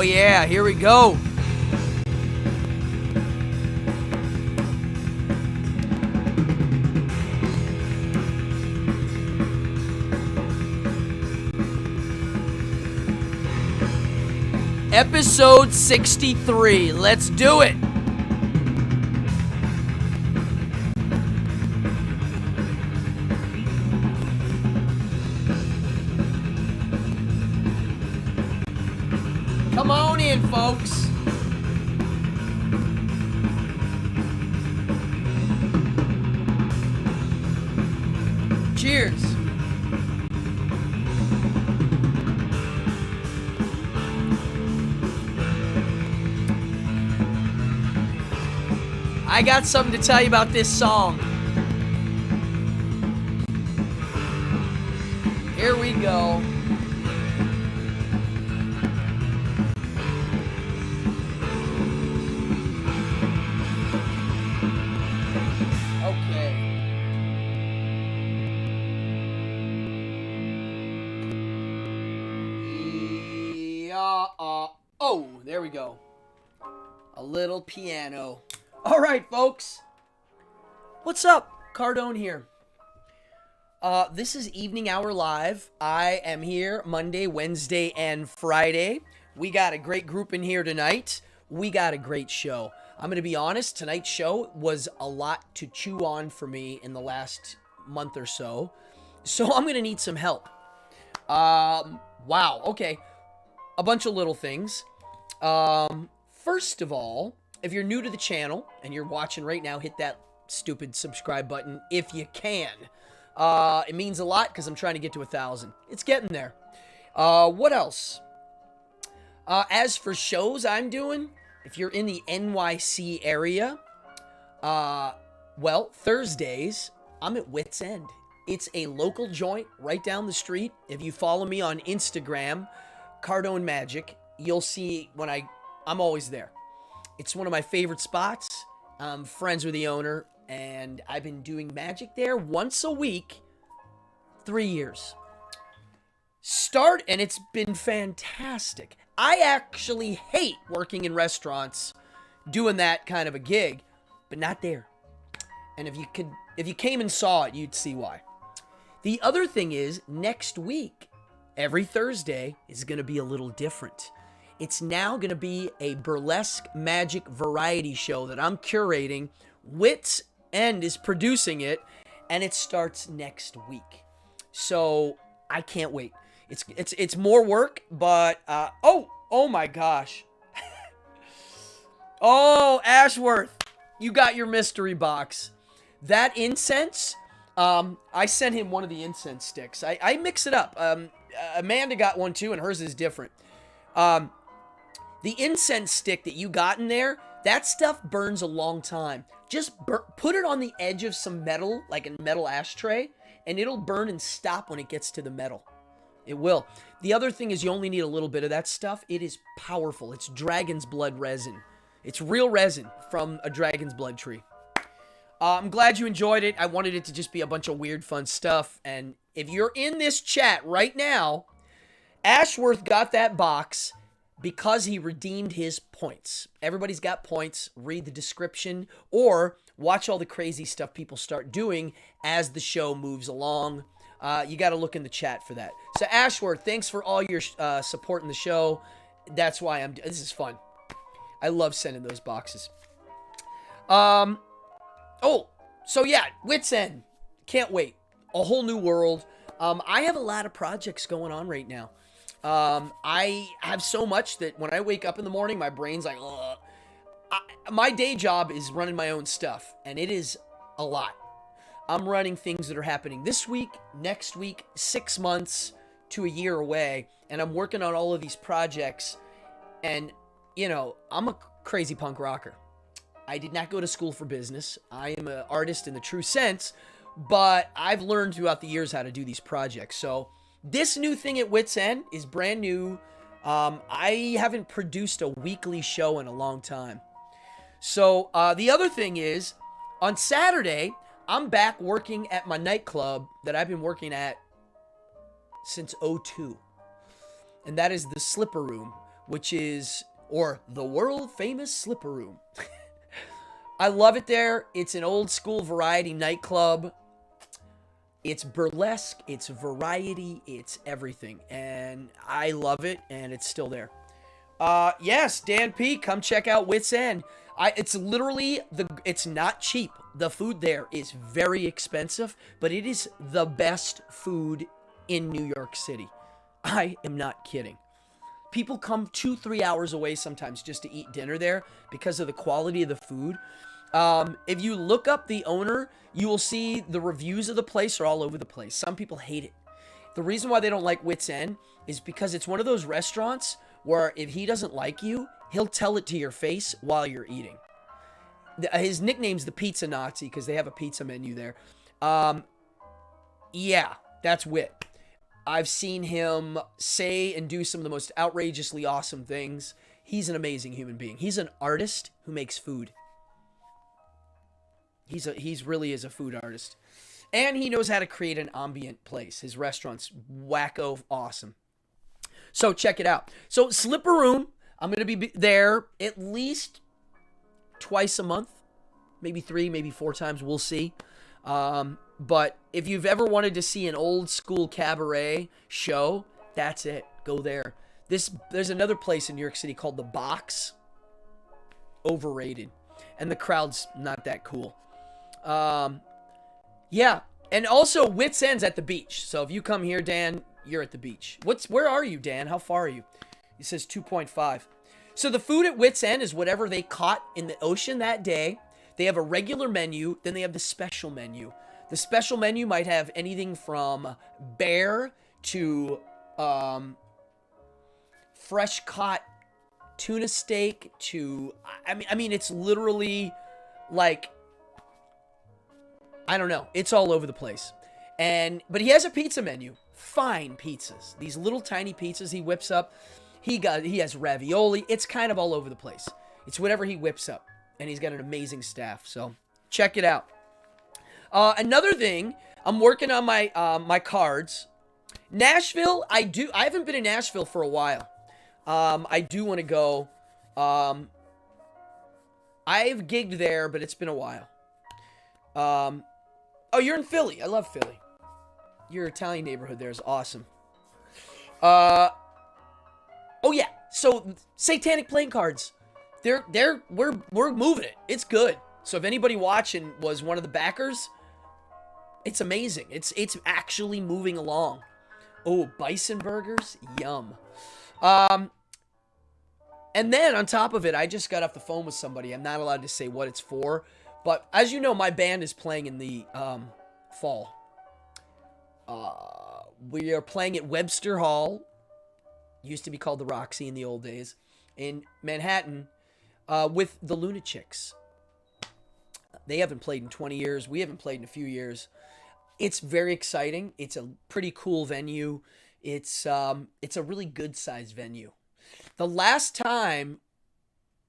Oh yeah, here we go. Episode 63. Let's do it. Come on in, folks. Cheers. I got something to tell you about this song. Here we go. Okay. Yeah, oh, there we go. A little piano. All right, folks. What's up? Cardone here. This is Evening Hour Live. I am here Monday, Wednesday, and Friday. We got a great group in here tonight. We got a great show. I'm going to be honest, tonight's show was a lot to chew on for me in the last month or so. So I'm going to need some help. Wow, okay. A bunch of little things. First of all, if you're new to the channel and you're watching right now, hit that stupid subscribe button if you can. It means a lot because I'm trying to get to 1,000. It's getting there. What else? As for shows I'm doing, if you're in the NYC area, well, Thursdays, I'm at Wits End. It's a local joint right down the street. If you follow me on Instagram, Cardone Magic, you'll see when I'm always there. It's one of my favorite spots. I'm friends with the owner, and I've been doing magic there once a week, 3 years. And it's been fantastic. I actually hate working in restaurants, doing that kind of a gig, but not there. And if you came and saw it, you'd see why. The other thing is, next week, every Thursday is going to be a little different. It's now going to be a burlesque magic variety show that I'm curating. Wits End is producing it, and it starts next week. So I can't wait. It's more work, but oh my gosh. Oh, Ashworth, you got your mystery box. That incense, I sent him one of the incense sticks. I mix it up. Amanda got one too, and hers is different. The incense stick that you got in there, that stuff burns a long time. Just put it on the edge of some metal, like a metal ashtray, and it'll burn and stop when it gets to the metal. It will. The other thing is you only need a little bit of that stuff. It is powerful. It's dragon's blood resin. It's real resin from a dragon's blood tree. I'm glad you enjoyed it. I wanted it to just be a bunch of weird, fun stuff. And if you're in this chat right now, Ashworth got that box because he redeemed his points. Everybody's got points. Read the description or watch all the crazy stuff people start doing as the show moves along. You got to look in the chat for that. So Ashworth, thanks for all your support in the show. That's why this is fun. I love sending those boxes. Oh, so yeah, Wits End. Can't wait. A whole new world. I have a lot of projects going on right now. I have so much that when I wake up in the morning, my brain's like, ugh. My day job is running my own stuff, and it is a lot. I'm running things that are happening this week, next week, 6 months to a year away, and I'm working on all of these projects, and, you know, I'm a crazy punk rocker. I did not go to school for business. I am an artist in the true sense, but I've learned throughout the years how to do these projects, so this new thing at Wits End is brand new. I haven't produced a weekly show in a long time. So the other thing is, on Saturday, I'm back working at my nightclub that I've been working at since '02. And that is the Slipper Room, which is, or the world famous Slipper Room. I love it there. It's an old school variety nightclub. It's burlesque, it's variety, it's everything. And I love it, and it's still there. Yes, Dan P, come check out Wits End. It's literally, it's not cheap. The food there is very expensive, but it is the best food in New York City. I am not kidding. People come 2-3 hours away sometimes just to eat dinner there because of the quality of the food. If you look up the owner, you will see the reviews of the place are all over the place. Some people hate it. The reason why they don't like Wits End is because it's one of those restaurants where if he doesn't like you, he'll tell it to your face while you're eating. His nickname's the Pizza Nazi because they have a pizza menu there. Yeah, that's Wit. I've seen him say and do some of the most outrageously awesome things. He's an amazing human being. He's an artist who makes food. He's really is a food artist. And he knows how to create an ambient place. His restaurant's wacko awesome. So check it out. So Slipper Room, I'm going to be there at least twice a month. Maybe 3, maybe 4 times. We'll see. But if you've ever wanted to see an old school cabaret show, that's it. Go there. There's another place in New York City called The Box. Overrated. And the crowd's not that cool. Yeah. And also, Wits End's at the beach. So if you come here, Dan, you're at the beach. Where are you, Dan? How far are you? He says 2.5. So the food at Wits End is whatever they caught in the ocean that day. They have a regular menu, then they have the special menu. The special menu might have anything from bear to fresh caught tuna steak to I mean it's literally like I don't know. It's all over the place. But he has a pizza menu. Fine pizzas. These little tiny pizzas he whips up. He has ravioli. It's kind of all over the place. It's whatever he whips up. And he's got an amazing staff. So check it out. Another thing, I'm working on my my cards. Nashville, I haven't been in Nashville for a while. I do want to go. I've gigged there, but it's been a while. Oh, you're in Philly. I love Philly. Your Italian neighborhood there is awesome. Oh yeah. So Satanic Playing Cards. We're moving it. It's good. So if anybody watching was one of the backers, it's amazing. It's actually moving along. Oh, bison burgers, yum. And then on top of it, I just got off the phone with somebody. I'm not allowed to say what it's for, but as you know, my band is playing in the fall. We are playing at Webster Hall. Used to be called the Roxy in the old days, in Manhattan, with the Lunatics. They haven't played in 20 years. We haven't played in a few years. It's very exciting. It's a pretty cool venue. It's a really good sized venue. The last time,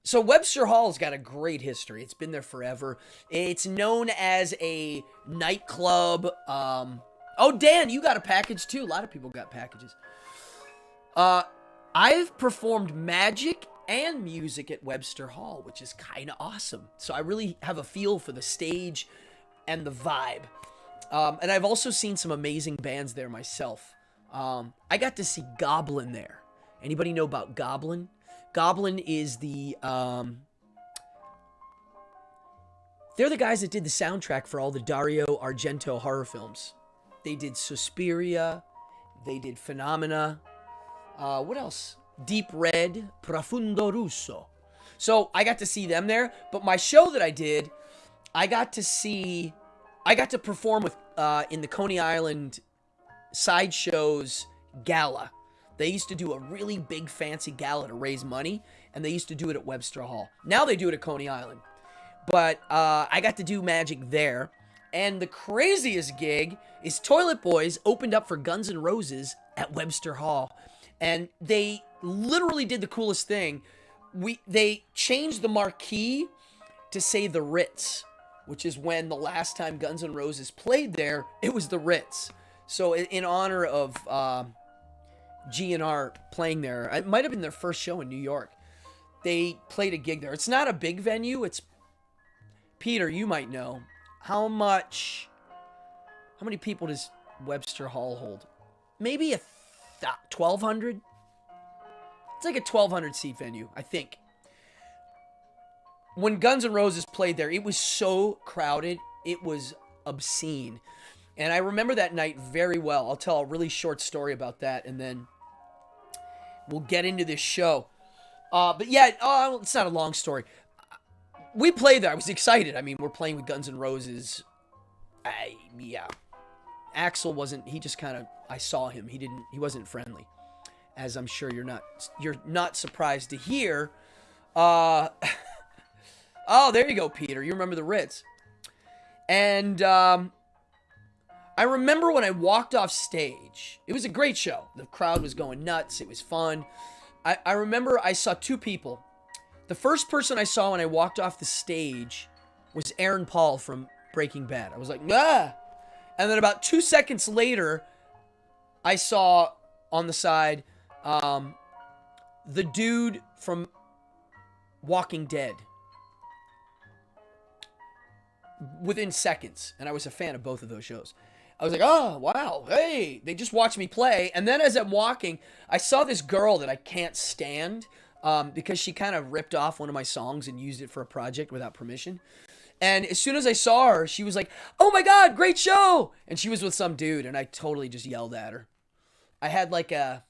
so Webster Hall's got a great history. It's been there forever. It's known as a nightclub. Oh, Dan, you got a package too. A lot of people got packages. I've performed magic and music at Webster Hall, which is kind of awesome. So I really have a feel for the stage and the vibe. And I've also seen some amazing bands there myself. I got to see Goblin there. Anybody know about Goblin? Goblin is the... they're the guys that did the soundtrack for all the Dario Argento horror films. They did Suspiria. They did Phenomena. What else? Deep Red, Profundo Russo. So I got to see them there. But my show that I did, I got to perform with in the Coney Island Sideshows Gala. They used to do a really big fancy gala to raise money, and they used to do it at Webster Hall. Now they do it at Coney Island. But I got to do magic there. And the craziest gig is Toilet Boys opened up for Guns N' Roses at Webster Hall. And they literally did the coolest thing. They changed the marquee to say the Ritz, which is when the last time Guns N' Roses played there, it was the Ritz. So in honor of GNR playing there. It might have been their first show in New York. They played a gig there. It's not a big venue. It's, Peter, you might know. How many people does Webster Hall hold? Maybe 1,200? It's like a 1,200 seat venue, I think. When Guns N' Roses played there, it was so crowded, it was obscene. And I remember that night very well. I'll tell a really short story about that, and then we'll get into this show. But yeah, it's not a long story. We played there. I was excited. I mean, we're playing with Guns N' Roses. Yeah. Axl wasn't, he just kind of, I saw him. He wasn't friendly. As I'm sure you're not surprised to hear. Oh, there you go, Peter. You remember the Ritz. And I remember when I walked off stage, it was a great show. The crowd was going nuts. It was fun. I remember I saw two people. The first person I saw when I walked off the stage was Aaron Paul from Breaking Bad. I was like, ah! And then about 2 seconds later, I saw on the side the dude from Walking Dead. Within seconds. And I was a fan of both of those shows. I was like, oh, wow, hey, they just watched me play. And then as I'm walking, I saw this girl that I can't stand because she kind of ripped off one of my songs and used it for a project without permission. And as soon as I saw her, she was like, oh my God, great show. And she was with some dude, and I totally just yelled at her. I had an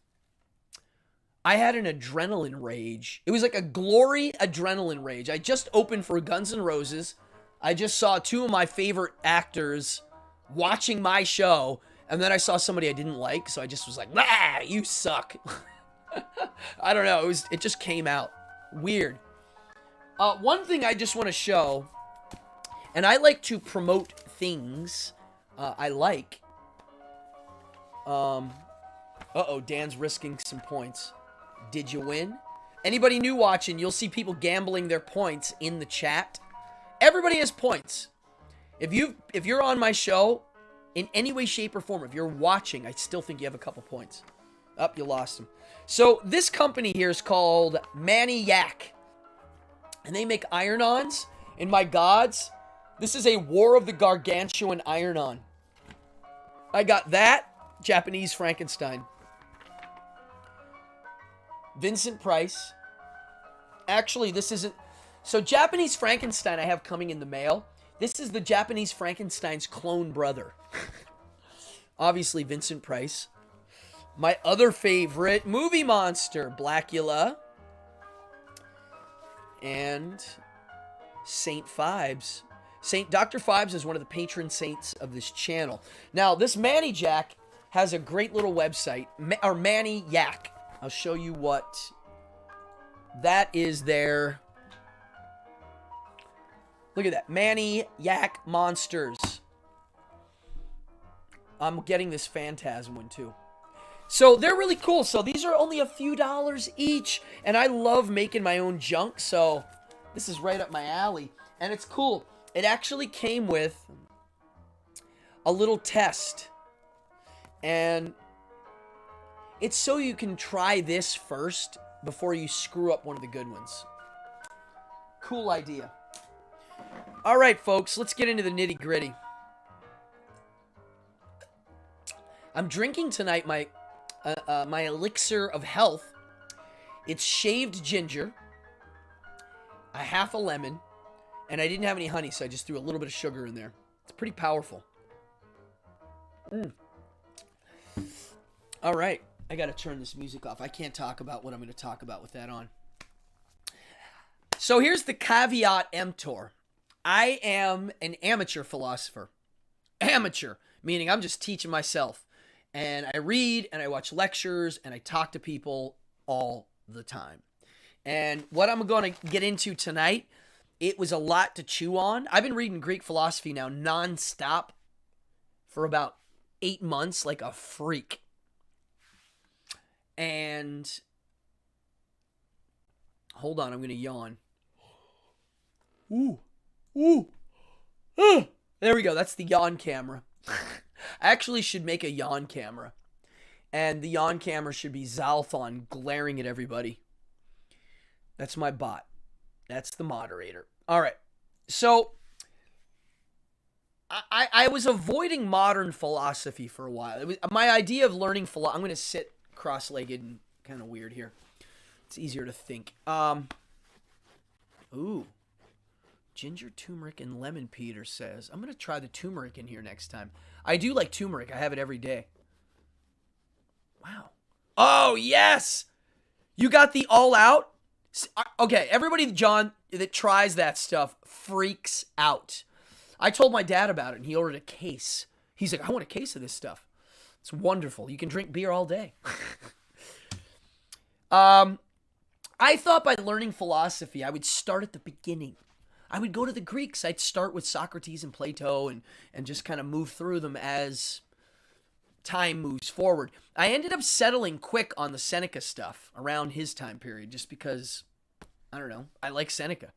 adrenaline rage. It was like a glory adrenaline rage. I just opened for Guns N' Roses. I just saw two of my favorite actors watching my show, and then I saw somebody I didn't like, so I just was like, ah, you suck. I don't know, it just came out. Weird. One thing I just want to show, and I like to promote things I like. Dan's risking some points. Did you win? Anybody new watching, you'll see people gambling their points in the chat. Everybody has points. If you're on my show, in any way, shape, or form, if you're watching, I still think you have a couple points. You lost them. So this company here is called Manny Yak. And they make iron-ons. And my gods, this is a War of the Gargantuan iron-on. I got that. Japanese Frankenstein. Vincent Price. Actually, this isn't... So Japanese Frankenstein I have coming in the mail. This is the Japanese Frankenstein's clone brother. Obviously, Vincent Price. My other favorite movie monster, Blackula. And Saint Phibes. Dr. Phibes is one of the patron saints of this channel. Now, this Manny Jack has a great little website, or Manny Yak. I'll show you what that is there. Look at that. Manny Yak Monsters. I'm getting this Phantasm one too. So they're really cool. So these are only a few dollars each. And I love making my own junk. So this is right up my alley. And it's cool. It actually came with a little test. And it's so you can try this first before you screw up one of the good ones. Cool idea. All right, folks, let's get into the nitty-gritty. I'm drinking tonight my elixir of health. It's shaved ginger, a half a lemon, and I didn't have any honey, so I just threw a little bit of sugar in there. It's pretty powerful. All right, I got to turn this music off. I can't talk about what I'm going to talk about with that on. So here's the caveat emptor. I am an amateur philosopher. Amateur, meaning I'm just teaching myself. And I read and I watch lectures and I talk to people all the time. And what I'm going to get into tonight, it was a lot to chew on. I've been reading Greek philosophy now nonstop for about 8 months like a freak. And hold on, I'm going to yawn. Ooh. There we go. That's the yawn camera. I actually should make a yawn camera. And the on camera should be Zalthon glaring at everybody. That's my bot. That's the moderator. All right. So I was avoiding modern philosophy for a while. It was my idea of learning philosophy. I'm going to sit cross-legged and kind of weird here. It's easier to think. Ooh. Ginger, turmeric, and lemon, Peter says. I'm going to try the turmeric in here next time. I do like turmeric. I have it every day. Wow. Oh, yes! You got the all out? Okay, everybody, John, that tries that stuff freaks out. I told my dad about it, and he ordered a case. He's like, I want a case of this stuff. It's wonderful. You can drink beer all day. I thought by learning philosophy, I would start at the beginning. I would go to the Greeks. I'd start with Socrates and Plato and just kind of move through them as time moves forward. I ended up settling quick on the Seneca stuff around his time period just because, I don't know, I like Seneca.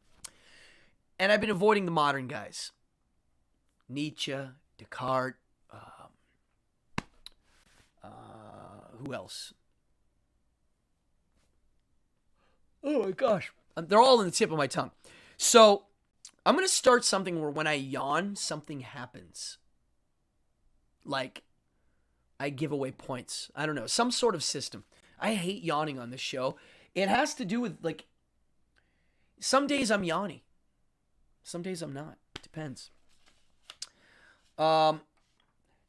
And I've been avoiding the modern guys. Nietzsche, Descartes, who else? Oh my gosh. They're all on the tip of my tongue. So I'm going to start something where when I yawn, something happens. Like, I give away points. I don't know. Some sort of system. I hate yawning on this show. It has to do with, like, some days I'm yawny. Some days I'm not. It depends.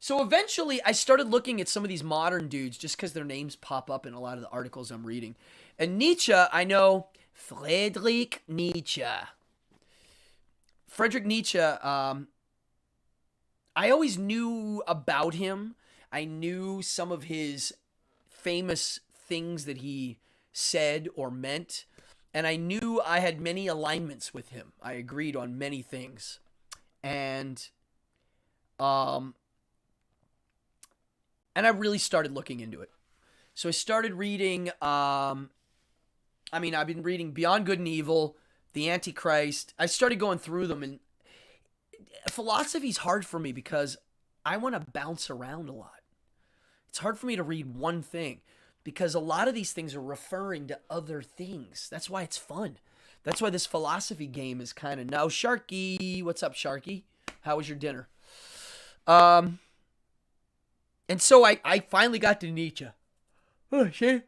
So eventually I started looking at some of these modern dudes just because their names pop up in a lot of the articles I'm reading. And Nietzsche, I know, Friedrich Nietzsche. Friedrich Nietzsche, I always knew about him. I knew some of his famous things that he said or meant. And I knew I had many alignments with him. I agreed on many things. And I really started looking into it. So I started reading, I've been reading Beyond Good and Evil, The Antichrist. I started going through them, and philosophy's hard for me because I want to bounce around a lot. It's hard for me to read one thing because a lot of these things are referring to other things. That's why it's fun. That's why this philosophy game is kind of... Now, Sharky, what's up, Sharky? How was your dinner? And so I finally got to Nietzsche. Oh, shit.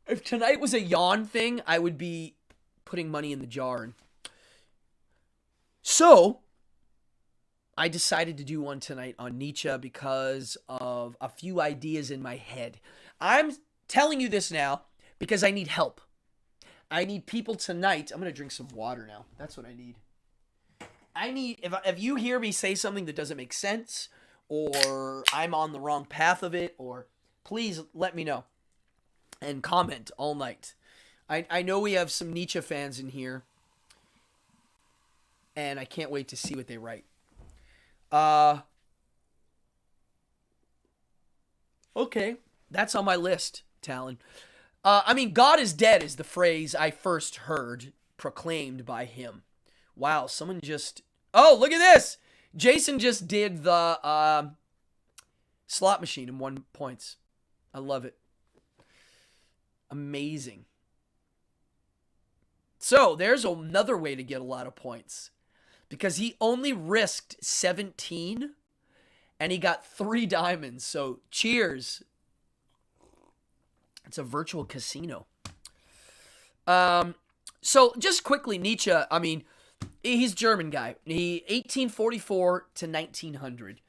If tonight was a yawn thing, I would be putting money in the jar. So I decided to do one tonight on Nietzsche because of a few ideas in my head. I'm telling you this now because I need help. I need people tonight. I'm going to drink some water now. That's what I need. If you hear me say something that doesn't make sense, or I'm on the wrong path of it, or please let me know and comment all night. I know we have some Nietzsche fans in here, and I can't wait to see what they write. Okay, that's on my list, Talon. God is dead is the phrase I first heard proclaimed by him. Wow, someone just... Oh, look at this! Jason just did the slot machine and 1 points. I love it. Amazing. So, there's another way to get a lot of points. Because he only risked 17, and he got 3 diamonds. So, cheers. It's a virtual casino. So, just quickly, Nietzsche, he's a German guy. He 1844 to 1900.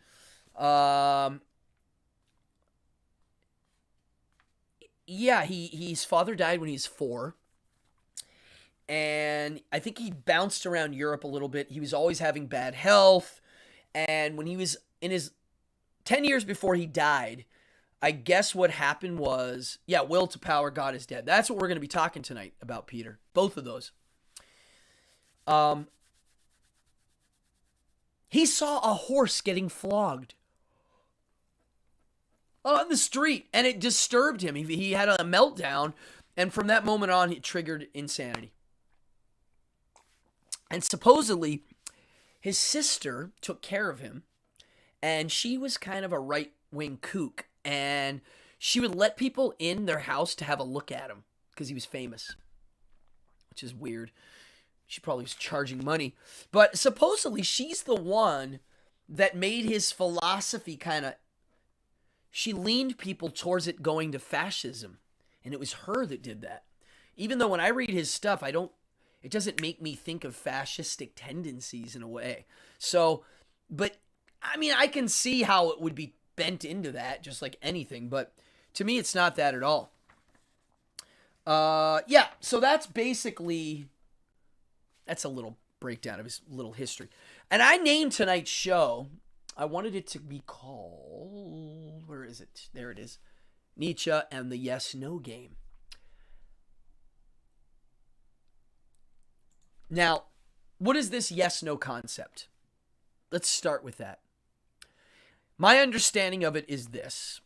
His father died when he was 4. And I think he bounced around Europe a little bit. He was always having bad health. And when he was in his 10 years before he died, I guess what happened was, will to power, God is dead. That's what we're going to be talking tonight about, Peter. Both of those. He saw a horse getting flogged on the street, and it disturbed him. He had a meltdown, and from that moment on, it triggered insanity. And supposedly, his sister took care of him, and she was kind of a right-wing kook, and she would let people in their house to have a look at him because he was famous, which is weird. She probably was charging money. But supposedly she's the one that made his philosophy she leaned people towards it going to fascism. And it was her that did that. Even though when I read his stuff, it doesn't make me think of fascistic tendencies in a way. So, but I mean, I can see how it would be bent into that, just like anything. But to me, it's not that at all. Yeah, so that's a little breakdown of his little history. And I named tonight's show, I wanted it to be called, where is it? There it is. Nietzsche and the Yes-No Game. Now, what is this yes-no concept? Let's start with that. My understanding of it is this.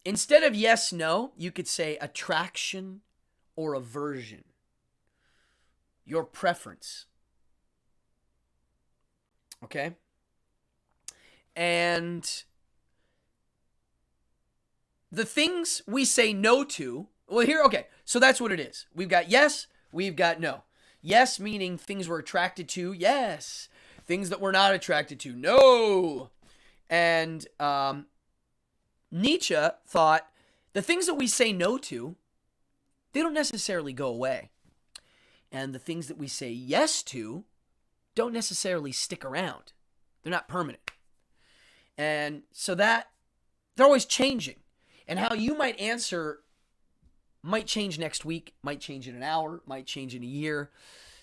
Instead of yes-no, you could say attraction or aversion. Your preference. Okay? And the things we say no to, okay, so that's what it is. We've got yes, we've got no. Yes meaning things we're attracted to, yes. Things that we're not attracted to, no. And Nietzsche thought the things that we say no to, they don't necessarily go away. And the things that we say yes to don't necessarily stick around. They're not permanent. And so that they're always changing. And how you might answer might change next week, might change in an hour, might change in a year.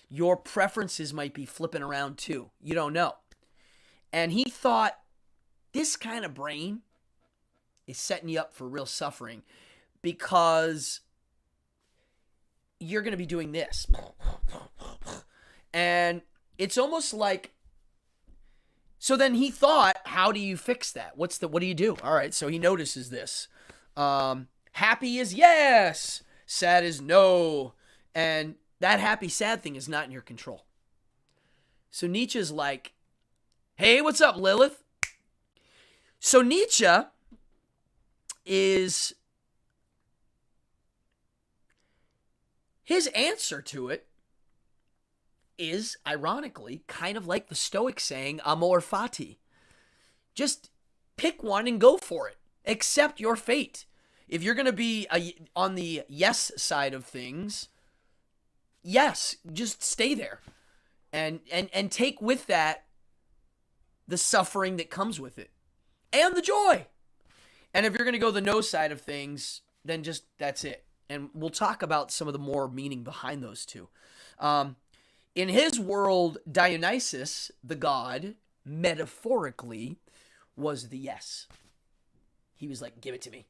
Your preferences might be flipping around too. You don't know. And he thought this kind of brain is setting you up for real suffering because you're going to be doing this. And it's almost like, so then he thought, how do you fix that? What do you do? All right, so he notices this. Happy is yes, sad is no. And that happy, sad thing is not in your control. So Nietzsche's like, hey, what's up, Lilith? So Nietzsche is, his answer to it is, ironically, kind of like the Stoics saying, amor fati. Just pick one and go for it. Accept your fate. If you're going to be on the yes side of things, yes, just stay there. And take with that the suffering that comes with it. And the joy. And if you're going to go the no side of things, then just, that's it. And we'll talk about some of the more meaning behind those two. In his world, Dionysus, the god, metaphorically, was the yes. He was like, give it to me.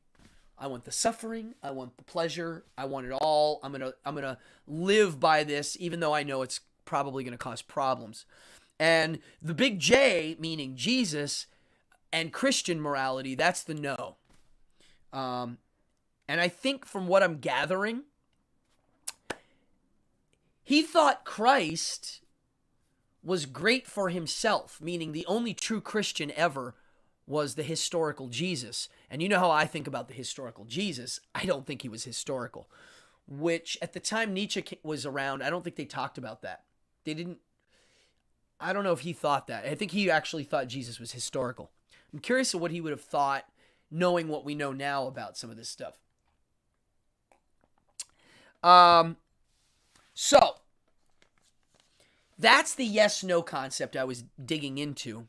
I want the suffering. I want the pleasure. I want it all. I'm gonna live by this, even though I know it's probably going to cause problems. And the big J, meaning Jesus, and Christian morality, that's the no. And I think from what I'm gathering, he thought Christ was great for himself, meaning the only true Christian ever was the historical Jesus. And you know how I think about the historical Jesus. I don't think he was historical, which at the time Nietzsche was around, I don't think they talked about that. They didn't, I don't know if he thought that. I think he actually thought Jesus was historical. I'm curious of what he would have thought, knowing what we know now about some of this stuff. So, that's the yes-no concept I was digging into.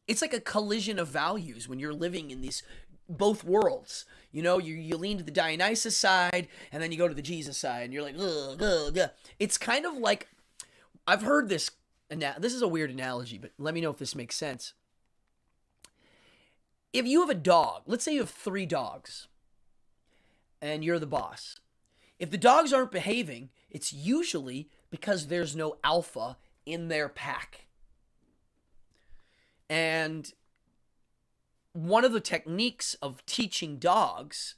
It's like a collision of values when you're living in these both worlds. You know, you lean to the Dionysus side, and then you go to the Jesus side, and you're like, ugh, ugh, ugh. It's kind of like, I've heard this, this is a weird analogy, but let me know if this makes sense. If you have a dog, let's say you have 3 dogs, and you're the boss. If the dogs aren't behaving, it's usually because there's no alpha in their pack. And one of the techniques of teaching dogs,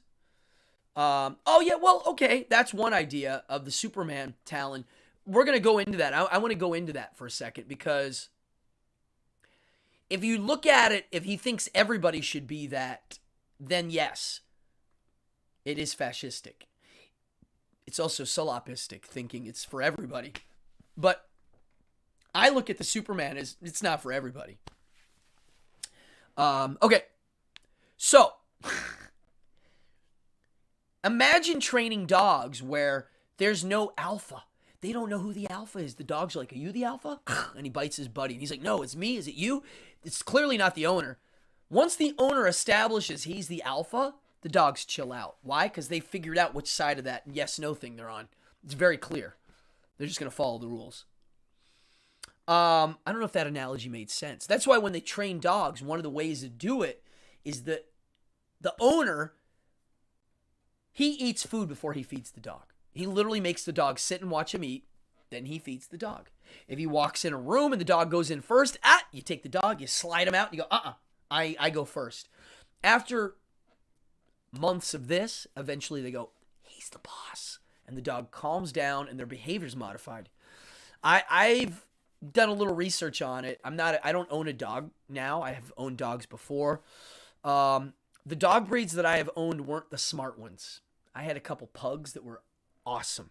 that's one idea of the Superman talent. We're going to go into that. I want to go into that for a second, because if you look at it, if he thinks everybody should be that, then yes, it is fascistic. It's also solopistic, thinking it's for everybody. But I look at the Superman as it's not for everybody. Okay. So, imagine training dogs where there's no alpha. They don't know who the alpha is. The dog's like, are you the alpha? And he bites his buddy. And he's like, no, it's me. Is it you? It's clearly not the owner. Once the owner establishes he's the alpha, the dogs chill out. Why? Because they figured out which side of that yes-no thing they're on. It's very clear. They're just going to follow the rules. I don't know if that analogy made sense. That's why when they train dogs, one of the ways to do it is that the owner, he eats food before he feeds the dog. He literally makes the dog sit and watch him eat, then he feeds the dog. If he walks in a room and the dog goes in first, you take the dog, you slide him out, and you go, I go first. After months of this, eventually they go, he's the boss. And the dog calms down and their behavior's modified. I've done a little research on it. I don't own a dog now. I have owned dogs before. The dog breeds that I have owned weren't the smart ones. I had a couple pugs that were awesome,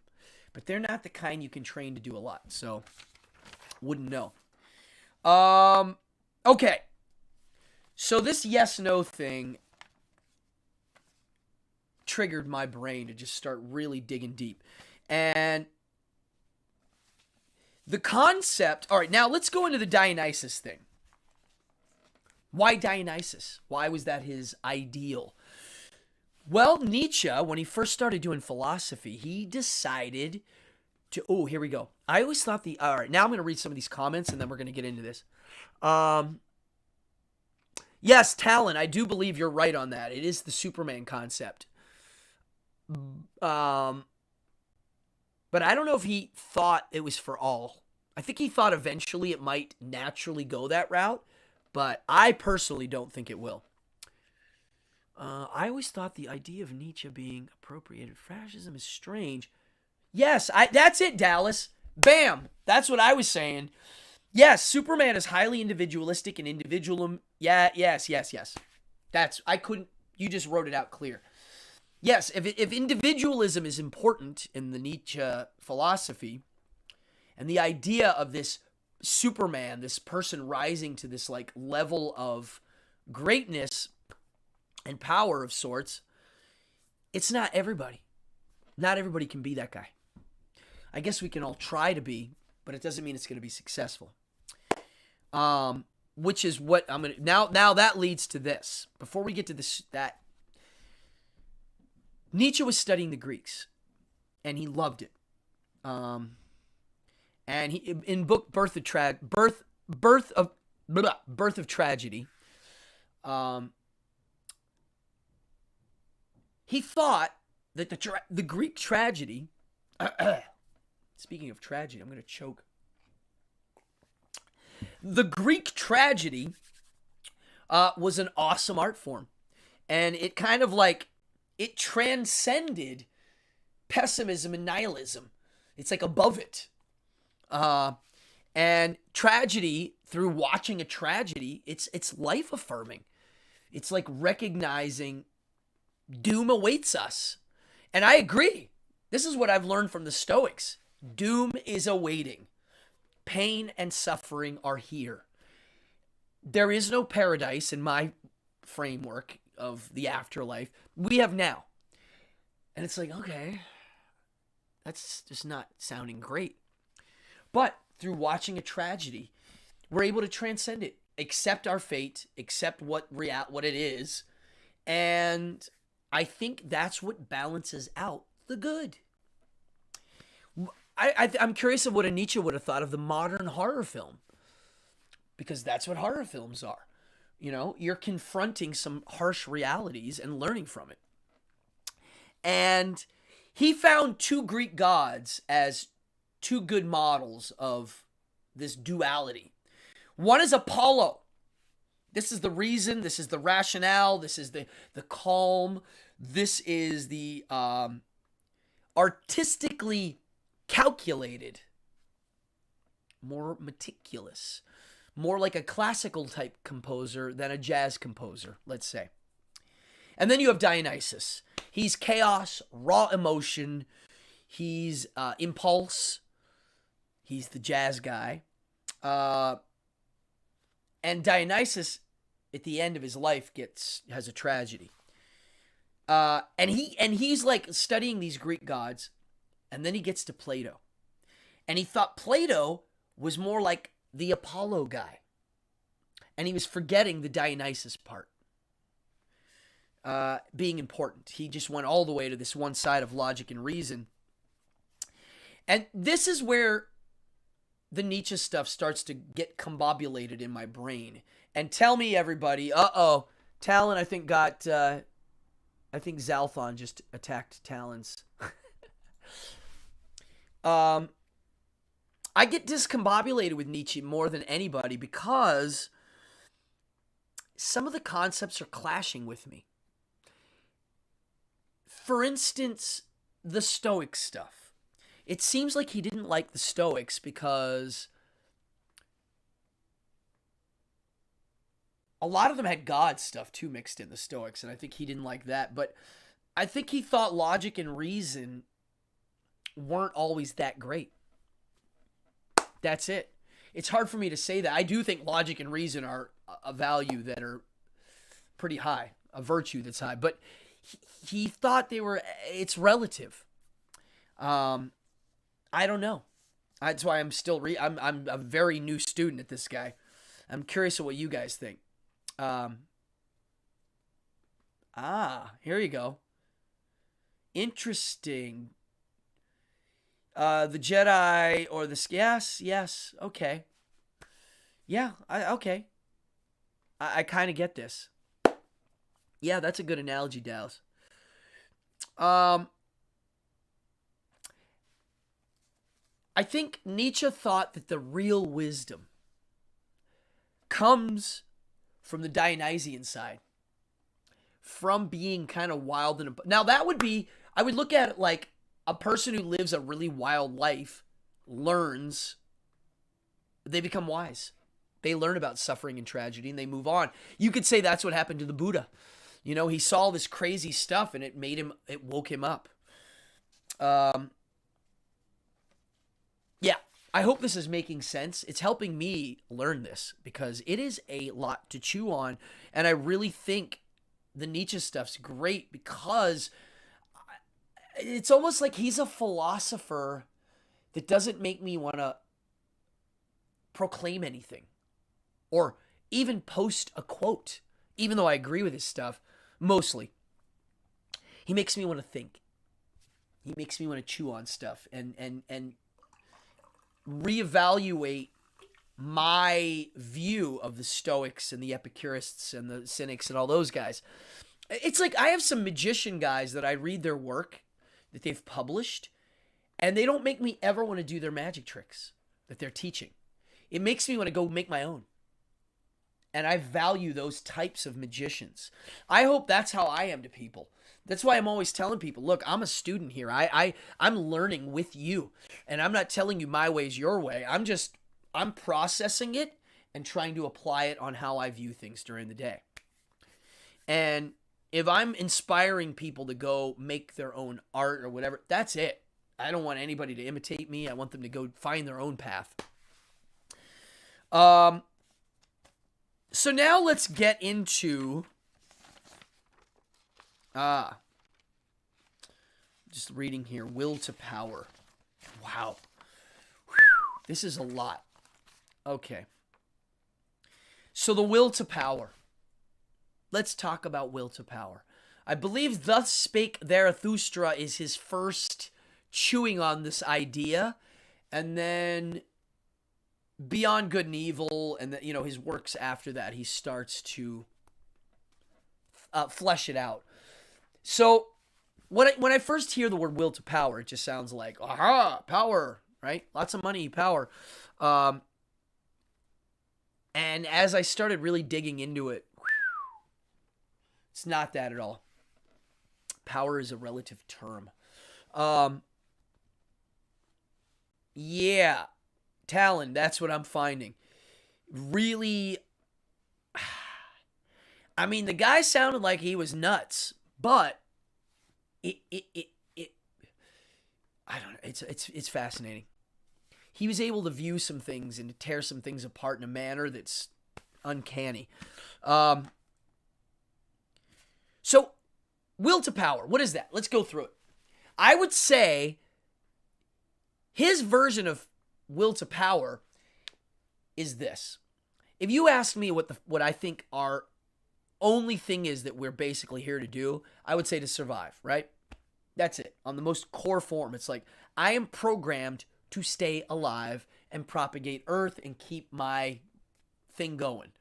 but they're not the kind you can train to do a lot. So wouldn't know. Okay. So this yes-no thing triggered my brain to just start really digging deep. And the concept, all right, now let's go into the Dionysus thing. Why Dionysus? Why was that his ideal? Well, Nietzsche, when he first started doing philosophy, he decided to, here we go. I always thought all right, now I'm going to read some of these comments and then we're going to get into this. Yes, Talon, I do believe you're right on that. It is the Superman concept. But I don't know if he thought it was for all. I think he thought eventually it might naturally go that route, but I personally don't think it will. I always thought the idea of Nietzsche being appropriated fascism is strange. Yes, that's it, Dallas. Bam! That's what I was saying. Yes, Superman is highly individualistic and individual. Yeah, yes. You just wrote it out clear. Yes, if individualism is important in the Nietzsche philosophy, and the idea of this Superman, this person rising to this like level of greatness and power of sorts, it's not everybody. Not everybody can be that guy. I guess we can all try to be, but it doesn't mean it's going to be successful. Which is what I'm going to... Now that leads to this. Before we get to this, Nietzsche was studying the Greeks, and he loved it. And he, in book Birth of Tragedy, he thought that the Greek tragedy... Speaking of tragedy, I'm going to choke. The Greek tragedy was an awesome art form. And it kind of like... It transcended pessimism and nihilism. It's like above it. And tragedy, through watching a tragedy, it's life affirming. It's like recognizing doom awaits us. And I agree. This is what I've learned from the Stoics. Doom is awaiting. Pain and suffering are here. There is no paradise in my framework of the afterlife. We have now. And it's like, okay, that's just not sounding great. But through watching a tragedy, we're able to transcend it, accept our fate, accept what it is. And I think that's what balances out the good. I'm curious of what a Nietzsche would have thought of the modern horror film. Because that's what horror films are. You know, you're confronting some harsh realities and learning from it. And he found two Greek gods as two good models of this duality. One is Apollo. This is the reason, this is the rationale, this is the calm, this is the artistically calculated, more meticulous. more like a classical type composer than a jazz composer, let's say. And then you have Dionysus. He's chaos, raw emotion. He's impulse. He's the jazz guy. And Dionysus, at the end of his life, has a tragedy. And he's like studying these Greek gods, and then he gets to Plato. And he thought Plato was more like the Apollo guy. And he was forgetting the Dionysus part. Being important. He just went all the way to this one side of logic and reason. And this is where the Nietzsche stuff starts to get combobulated in my brain. And tell me, everybody, Talon, I think Zalthon just attacked Talon's. I get discombobulated with Nietzsche more than anybody because some of the concepts are clashing with me. For instance, the Stoic stuff. It seems like he didn't like the Stoics because a lot of them had God stuff too mixed in, the Stoics, and I think he didn't like that. But I think he thought logic and reason weren't always that great. That's it. It's hard for me to say that. I do think logic and reason are a value that are pretty high, a virtue that's high. But he thought it's relative. I don't know. That's why I'm still I'm a very new student at this guy. I'm curious of what you guys think. Here you go. Interesting. The Jedi or the... Yes, okay. Yeah, okay. I kind of get this. Yeah, that's a good analogy, Dallas. I think Nietzsche thought that the real wisdom comes from the Dionysian side, from being kind of wild. Now that would be, I would look at it like a person who lives a really wild life learns, they become wise. They learn about suffering and tragedy and they move on. You could say that's what happened to the Buddha. You know, he saw this crazy stuff and it woke him up. Yeah, I hope this is making sense. It's helping me learn this because it is a lot to chew on. And I really think the Nietzsche stuff's great because it's almost like he's a philosopher that doesn't make me want to proclaim anything or even post a quote, even though I agree with his stuff, mostly. He makes me want to think. He makes me want to chew on stuff and reevaluate my view of the Stoics and the Epicurists and the Cynics and all those guys. It's like I have some magician guys that I read their work that they've published, and they don't make me ever want to do their magic tricks that they're teaching. It makes me want to go make my own. And I value those types of magicians. I hope that's how I am to people. That's why I'm always telling people, look, I'm a student here. I'm learning with you. And I'm not telling you my way is your way. I'm processing it and trying to apply it on how I view things during the day. And if I'm inspiring people to go make their own art or whatever, that's it. I don't want anybody to imitate me. I want them to go find their own path. So now let's get into... just reading here. Will to power. Wow. Whew. This is a lot. Okay. So the will to power. Let's talk about will to power. I believe Thus Spake Zarathustra is his first chewing on this idea. And then Beyond Good and Evil and his works after that, he starts to flesh it out. So when I first hear the word will to power, it just sounds like, aha, power, right? Lots of money, power. And as I started really digging into it, it's not that at all. Power is a relative term. Yeah, Talon, that's what I'm finding. really, I mean, the guy sounded like he was nuts, but it I don't know. It's fascinating. He was able to view some things and to tear some things apart in a manner that's uncanny. So, will to power, what is that? Let's go through it. I would say his version of will to power is this. If you ask me what I think our only thing is that we're basically here to do, I would say to survive, right? That's it. On the most core form, it's like I am programmed to stay alive and propagate Earth and keep my thing going.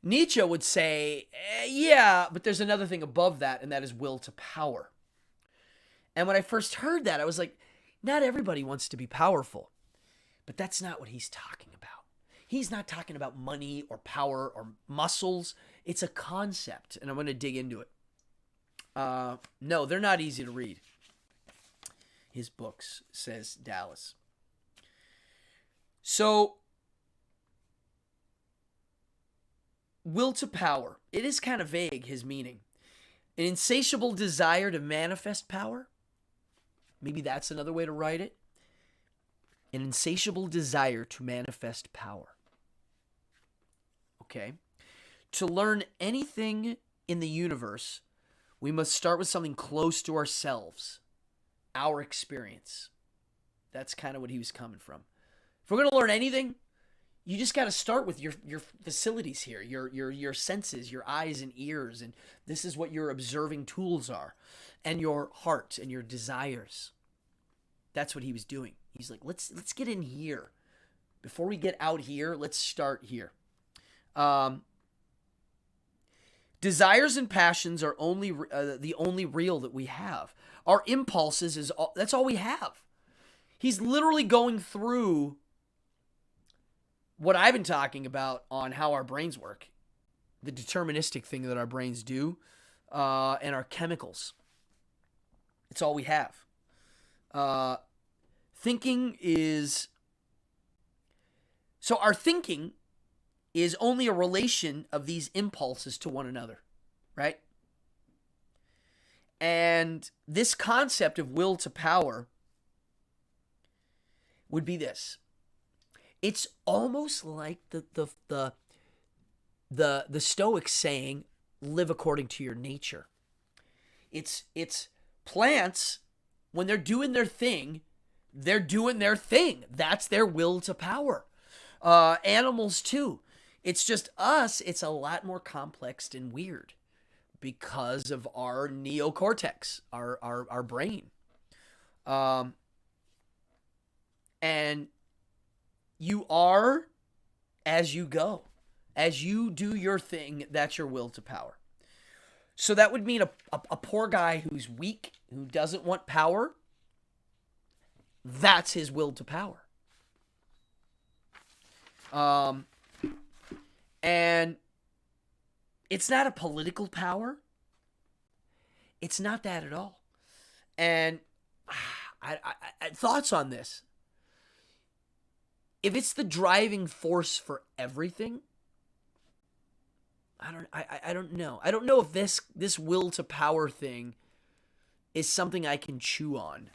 Nietzsche would say, yeah, but there's another thing above that, and that is will to power. And when I first heard that, I was like, not everybody wants to be powerful. But that's not what he's talking about. He's not talking about money or power or muscles. It's a concept, and I'm going to dig into it. No, they're not easy to read. His books, says Dallas. So, will to power. It is kind of vague, his meaning. An insatiable desire to manifest power. Maybe that's another way to write it. An insatiable desire to manifest power. Okay. To learn anything in the universe, we must start with something close to ourselves. Our experience. That's kind of what he was coming from. If we're going to learn anything, you just got to start with your facilities here, your senses, your eyes and ears, and this is what your observing tools are, and your heart and your desires. That's what he was doing. He's like, let's get in here. Before we get out here, let's start here. Desires and passions are only the only real that we have. Our impulses that's all we have. He's literally going through what I've been talking about on how our brains work, the deterministic thing that our brains do, and our chemicals. It's all we have. Thinking is... So our thinking is only a relation of these impulses to one another, right? And this concept of will to power would be this. It's almost like the Stoics saying, live according to your nature. It's plants, when they're doing their thing, they're doing their thing. That's their will to power. Animals too. It's just us, it's a lot more complex and weird because of our neocortex, our brain. And you are as you go. As you do your thing, that's your will to power. So that would mean a poor guy who's weak, who doesn't want power, that's his will to power. And it's not a political power. It's not that at all. And I thoughts on this. If it's the driving force for everything, I don't know. I don't know if this will to power thing is something I can chew on.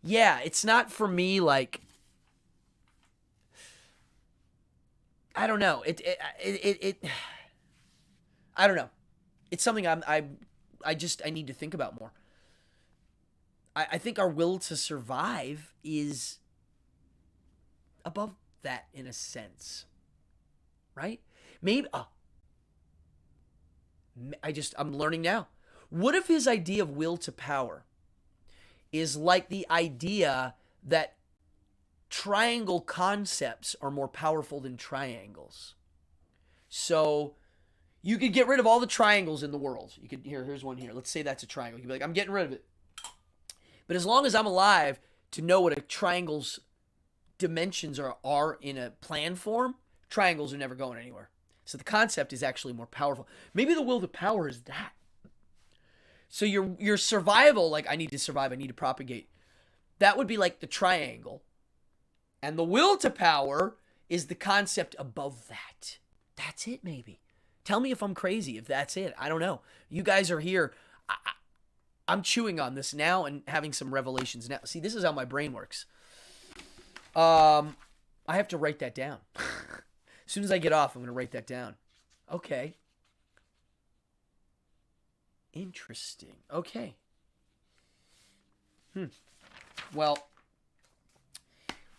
Yeah, it's not for me. Like, I don't know. I don't know. It's something I need to think about more. I think our will to survive is above that in a sense. Right? Maybe, I'm learning now. What if his idea of will to power is like the idea that triangle concepts are more powerful than triangles? So you could get rid of all the triangles in the world. You could, here's one here. Let's say that's a triangle. You'd be like, I'm getting rid of it. But as long as I'm alive to know what a triangle's dimensions are in a plan form, triangles are never going anywhere. So the concept is actually more powerful. Maybe the will to power is that. So your survival, like I need to survive, I need to propagate. That would be like the triangle. And the will to power is the concept above that. That's it, maybe. Tell me if I'm crazy, if that's it. I don't know. You guys are here. I'm chewing on this now and having some revelations now. See, this is how my brain works. I have to write that down. As soon as I get off, I'm going to write that down. Okay. Interesting. Okay. Well,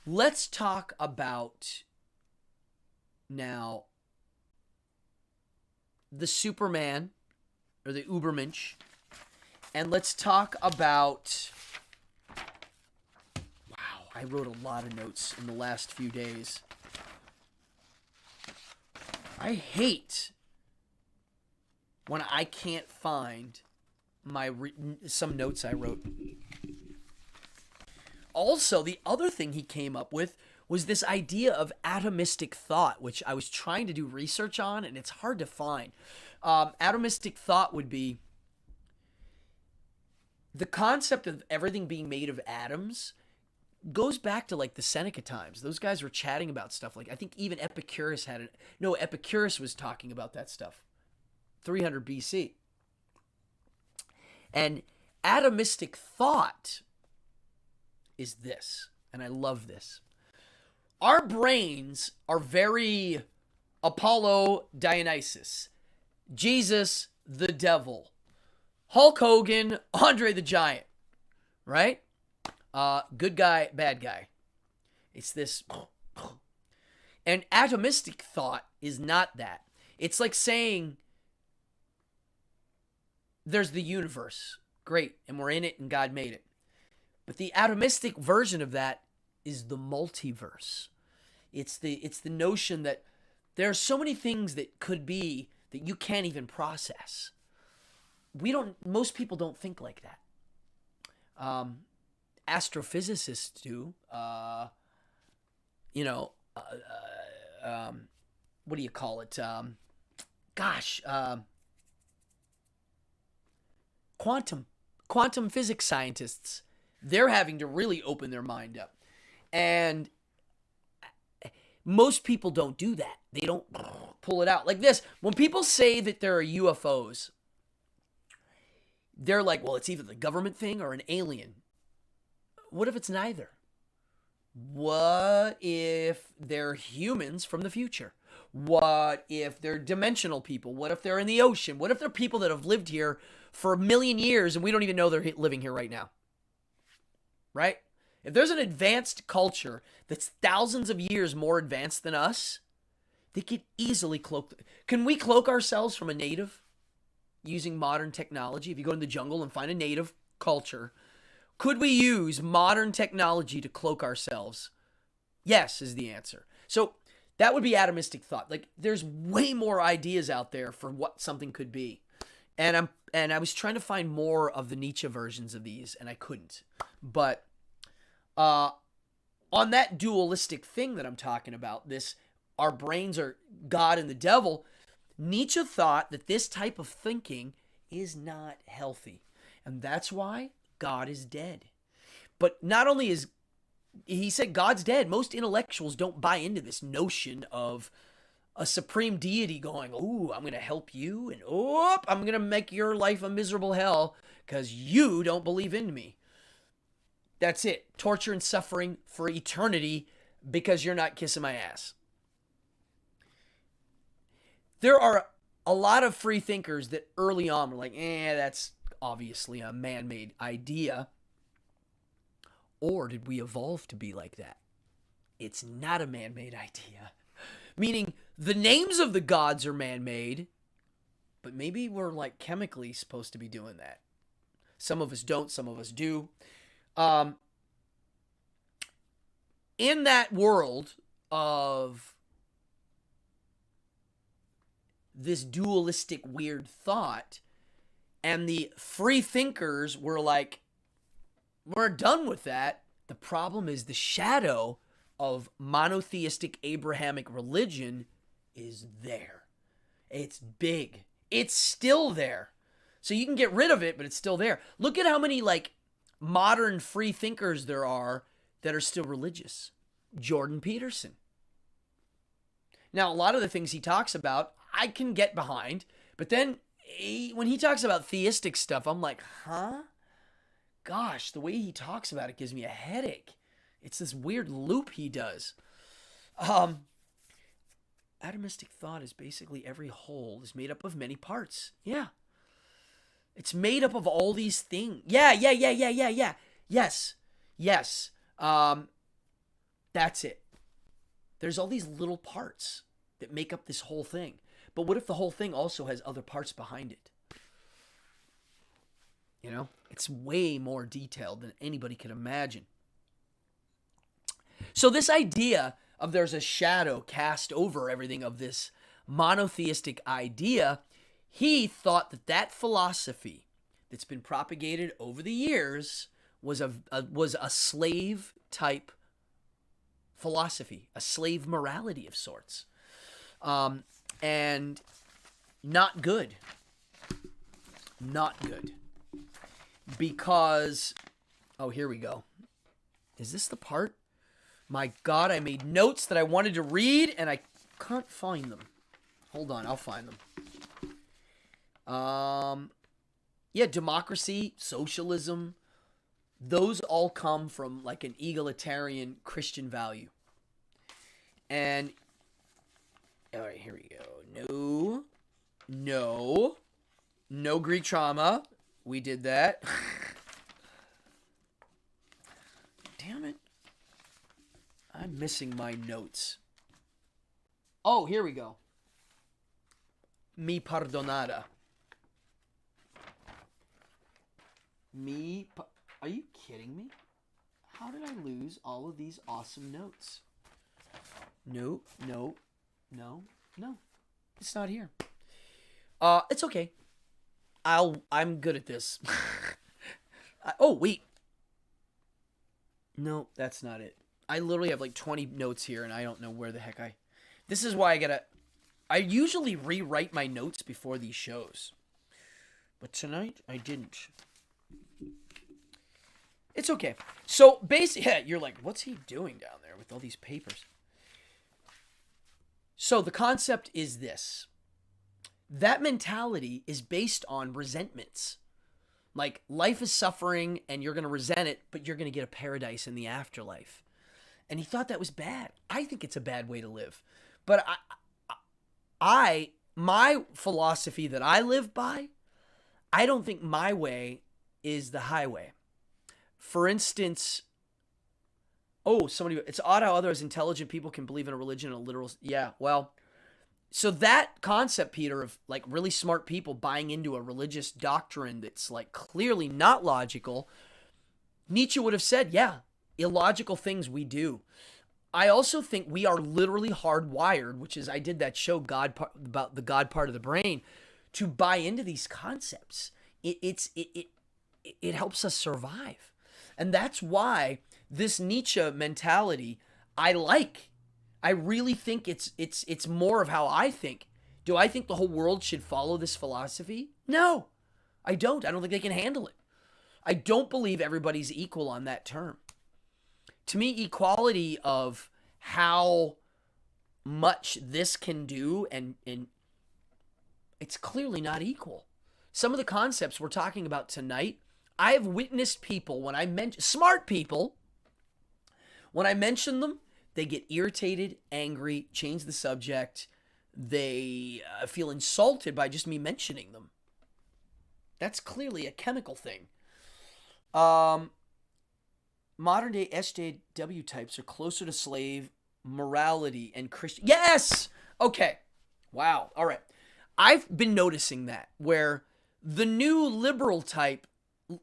let's talk about now the Superman or the Ubermensch, and let's talk about. Wow, I wrote a lot of notes in the last few days. I hate when I can't find some notes I wrote. Also, the other thing he came up with was this idea of atomistic thought, which I was trying to do research on, and it's hard to find. Atomistic thought would be the concept of everything being made of atoms goes back to like the Seneca times. Those guys were chatting about stuff like, I think even Epicurus had it. No, Epicurus was talking about that stuff. 300 BC. And atomistic thought is this, and I love this. Our brains are very Apollo Dionysus, Jesus the devil, Hulk Hogan, Andre the Giant, right? Good guy, bad guy. It's this. And atomistic thought is not that. It's like saying there's the universe. Great, and we're in it and God made it. But the atomistic version of that is the multiverse. It's the notion that there are so many things that could be that you can't even process. Most people don't think like that. Astrophysicists do. What do you call it? Quantum physics scientists. They're having to really open their mind up. And most people don't do that. They don't pull it out like this. When people say that there are UFOs, they're like, well, it's either the government thing or an alien. What if it's neither? What if they're humans from the future? What if they're dimensional people? What if they're in the ocean? What if they're people that have lived here for 1,000,000 years and we don't even know they're living here right now? Right? If there's an advanced culture that's thousands of years more advanced than us, they could easily cloak. Can we cloak ourselves from a native using modern technology? If you go in the jungle and find a native culture, could we use modern technology to cloak ourselves? Yes, is the answer. So that would be atomistic thought. Like there's way more ideas out there for what something could be. And I was trying to find more of the Nietzsche versions of these, and I couldn't. But on that dualistic thing that I'm talking about, this our brains are God and the devil, Nietzsche thought that this type of thinking is not healthy. And that's why God is dead. But not only is he said God's dead, most intellectuals don't buy into this notion of a supreme deity going, ooh, I'm going to help you, and I'm going to make your life a miserable hell because you don't believe in me. That's it. Torture and suffering for eternity because you're not kissing my ass. There are a lot of free thinkers that early on were like, that's obviously a man-made idea. Or did we evolve to be like that? It's not a man-made idea. Meaning the names of the gods are man-made, but maybe we're like chemically supposed to be doing that. Some of us don't, some of us do. In that world of this dualistic weird thought, and the free thinkers were like, we're done with that. The problem is the shadow of monotheistic Abrahamic religion is there. It's big. It's still there. So you can get rid of it, but it's still there. Look at how many like modern free thinkers there are that are still religious. Jordan Peterson. Now, a lot of the things he talks about, I can get behind, but then when he talks about theistic stuff, I'm like, huh? Gosh, the way he talks about it gives me a headache. It's this weird loop he does. Atomistic thought is basically every whole is made up of many parts. Yeah. It's made up of all these things. Yeah. Yes. That's it. There's all these little parts that make up this whole thing. But what if the whole thing also has other parts behind it? You know, it's way more detailed than anybody could imagine. So this idea of there's a shadow cast over everything of this monotheistic idea, he thought that that philosophy that's been propagated over the years was a slave type philosophy, a slave morality of sorts, and not good. Not good. Because, oh, here we go. Is this the part? My God, I made notes that I wanted to read, and I can't find them. Hold on, I'll find them. Yeah, democracy, socialism, those all come from like an egalitarian Christian value. And, all right, here we go. No Greek trauma. We did that. Damn it. I'm missing my notes. Oh, here we go. Mi perdonada. Are you kidding me? How did I lose all of these awesome notes? No. It's not here. It's okay. I'm good at this. Oh, wait. No, that's not it. I literally have like 20 notes here, and I don't know where the heck This is why I usually rewrite my notes before these shows. But tonight, I didn't. It's okay. So, basically, yeah, you're like, what's he doing down there with all these papers? So, the concept is this. That mentality is based on resentments. Like, life is suffering, and you're going to resent it, but you're going to get a paradise in the afterlife. And he thought that was bad. I think it's a bad way to live. But my philosophy that I live by, I don't think my way is the highway. For instance, it's odd how others intelligent people can believe in a religion in a literal, yeah, well, so that concept, Peter, of like really smart people buying into a religious doctrine that's like clearly not logical, Nietzsche would have said, yeah, illogical things we do. I also think we are literally hardwired, which is I did that show about the God part of the brain, to buy into these concepts. It helps us survive. And that's why this Nietzsche mentality I like. I really think it's more of how I think. Do I think the whole world should follow this philosophy? No, I don't. I don't think they can handle it. I don't believe everybody's equal on that term. To me, equality of how much this can do, and it's clearly not equal. Some of the concepts we're talking about tonight, I have witnessed people, smart people, when I mention them, they get irritated, angry, change the subject. They feel insulted by just me mentioning them. That's clearly a chemical thing. Modern day SJW types are closer to slave morality and Christian. Yes! Okay. Wow. All right. I've been noticing that where the new liberal type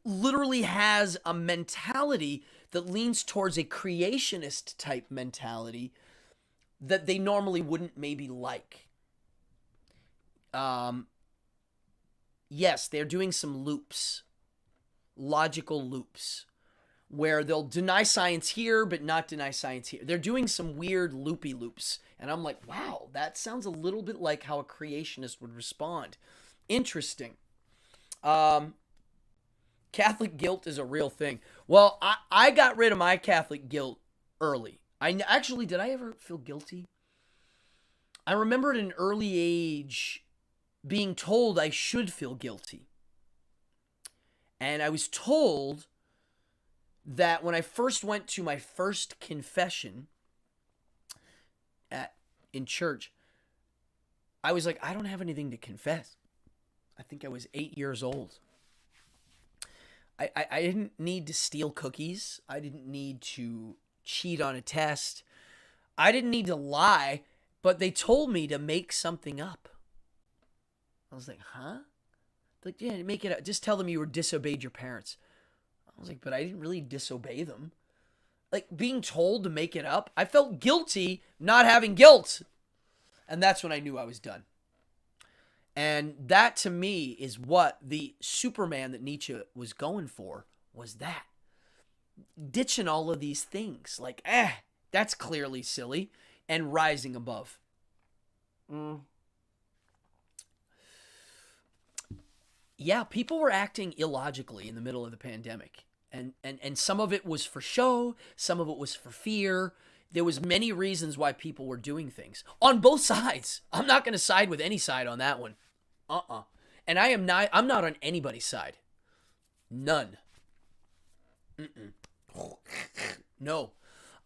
literally has a mentality that leans towards a creationist type mentality that they normally wouldn't maybe like. Yes, they're doing some loops, logical loops, where they'll deny science here, but not deny science here. They're doing some weird loopy loops. And I'm like, wow, that sounds a little bit like how a creationist would respond. Interesting. Catholic guilt is a real thing. Well, I got rid of my Catholic guilt early. Actually, did I ever feel guilty? I remember at an early age being told I should feel guilty. And I was told that when I first went to my first confession in church, I was like, I don't have anything to confess. I think I was 8 years old. I didn't need to steal cookies. I didn't need to cheat on a test. I didn't need to lie, but they told me to make something up. I was like, huh? They're like, yeah, make it up. Just tell them you were disobeyed your parents. I was like, but I didn't really disobey them. Like, being told to make it up, I felt guilty not having guilt. And that's when I knew I was done. And that, to me, is what the Superman that Nietzsche was going for, was that. Ditching all of these things. Like, that's clearly silly. And rising above. Yeah, people were acting illogically in the middle of the pandemic. And some of it was for show. Some of it was for fear. There was many reasons why people were doing things. On both sides. I'm not going to side with any side on that one. And I'm not on anybody's side. None. No.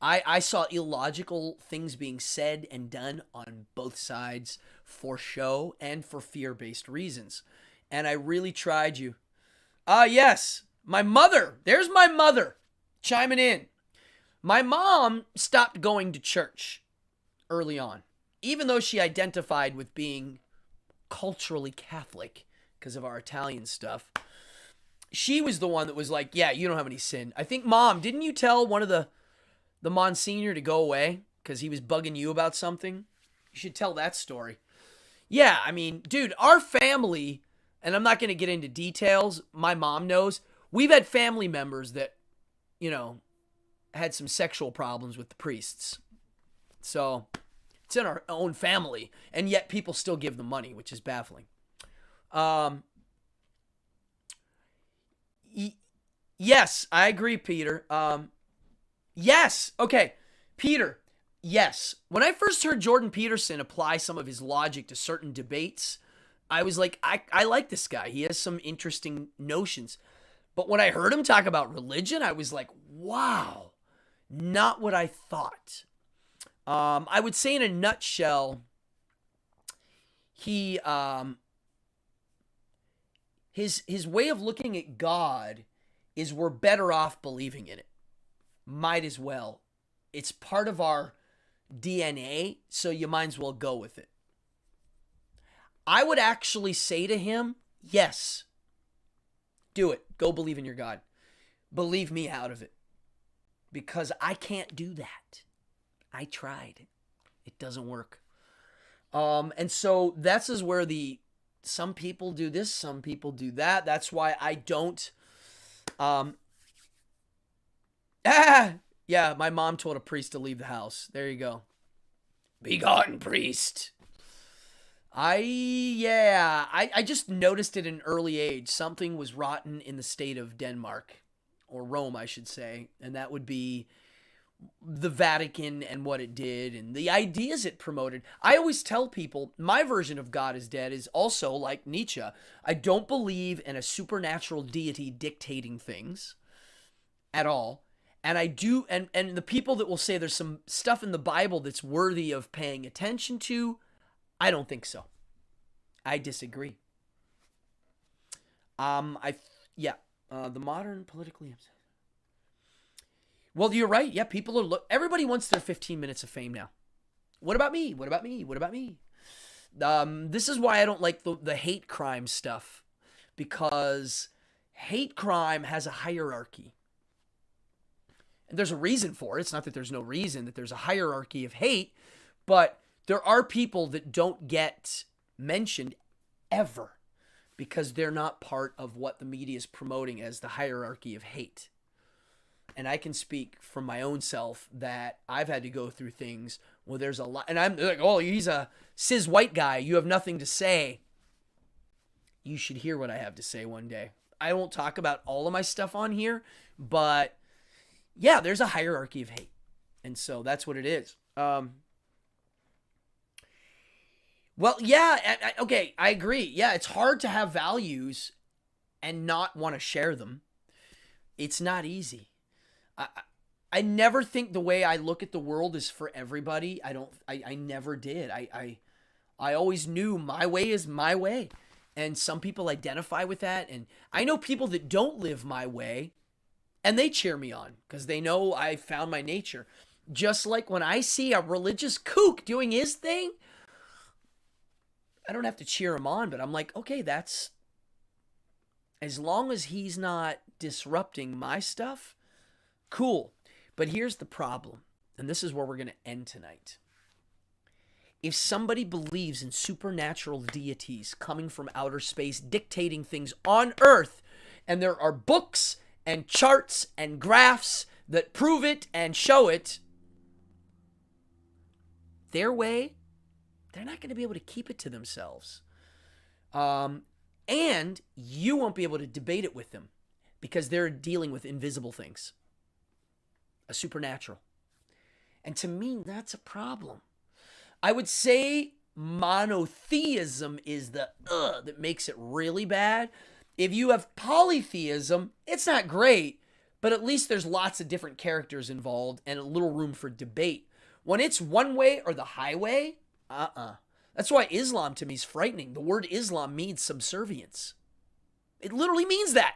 I saw illogical things being said and done on both sides for show and for fear-based reasons. And I really tried you. Yes. My mother. There's my mother chiming in. My mom stopped going to church early on, even though she identified with being culturally Catholic because of our Italian stuff. She was the one that was like, yeah, you don't have any sin. I think, Mom, didn't you tell one of the Monsignor to go away because he was bugging you about something? You should tell that story. Yeah, I mean, dude, our family, and I'm not going to get into details, my mom knows, we've had family members that, had some sexual problems with the priests. So it's in our own family, and yet people still give them money, which is baffling. Yes, I agree, Peter. Yes. Okay. Peter. Yes. When I first heard Jordan Peterson apply some of his logic to certain debates, I was like, I like this guy. He has some interesting notions. But when I heard him talk about religion, I was like, wow, not what I thought. I would say in a nutshell, he, his way of looking at God is we're better off believing in it. Might as well. It's part of our DNA, so you might as well go with it. I would actually say to him, yes, do it. Go believe in your God. Believe me out of it. Because I can't do that. I tried. It doesn't work. And so that's is where some people do this, some people do that. That's why I don't. Yeah, my mom told a priest to leave the house. There you go. Be gone, priest. I just noticed at an early age something was rotten in the state of Denmark, or Rome, I should say, and that would be the Vatican and what it did and the ideas it promoted. I always tell people my version of God is dead is also like Nietzsche. I don't believe in a supernatural deity dictating things at all. And I do, and the people that will say there's some stuff in the Bible that's worthy of paying attention to, I don't think so. I disagree. The modern politically. Well, you're right. Yeah, people are. Everybody wants their 15 minutes of fame now. What about me? What about me? What about me? This is why I don't like the hate crime stuff, because hate crime has a hierarchy. And there's a reason for it. It's not that there's no reason, that there's a hierarchy of hate, but there are people that don't get mentioned ever because they're not part of what the media is promoting as the hierarchy of hate. And I can speak from my own self that I've had to go through things where there's a lot, and I'm like, oh, he's a cis white guy. You have nothing to say. You should hear what I have to say one day. I won't talk about all of my stuff on here, but yeah, there's a hierarchy of hate. And so that's what it is. Well, yeah, okay, I agree. Yeah, it's hard to have values and not want to share them. It's not easy. I, I never think the way I look at the world is for everybody. I never did. I always knew my way is my way. And some people identify with that. And I know people that don't live my way and they cheer me on because they know I found my nature. Just like when I see a religious kook doing his thing, I don't have to cheer him on, but I'm like, okay, that's, as long as he's not disrupting my stuff, cool. But here's the problem, and this is where we're going to end tonight. If somebody believes in supernatural deities coming from outer space, dictating things on Earth, and there are books and charts and graphs that prove it and show it, their way, they're not going to be able to keep it to themselves. And you won't be able to debate it with them because they're dealing with invisible things, a supernatural. And to me, that's a problem. I would say monotheism is the that makes it really bad. If you have polytheism, it's not great, but at least there's lots of different characters involved and a little room for debate. When it's one way or the highway, That's why Islam to me is frightening. The word Islam means subservience. It literally means that.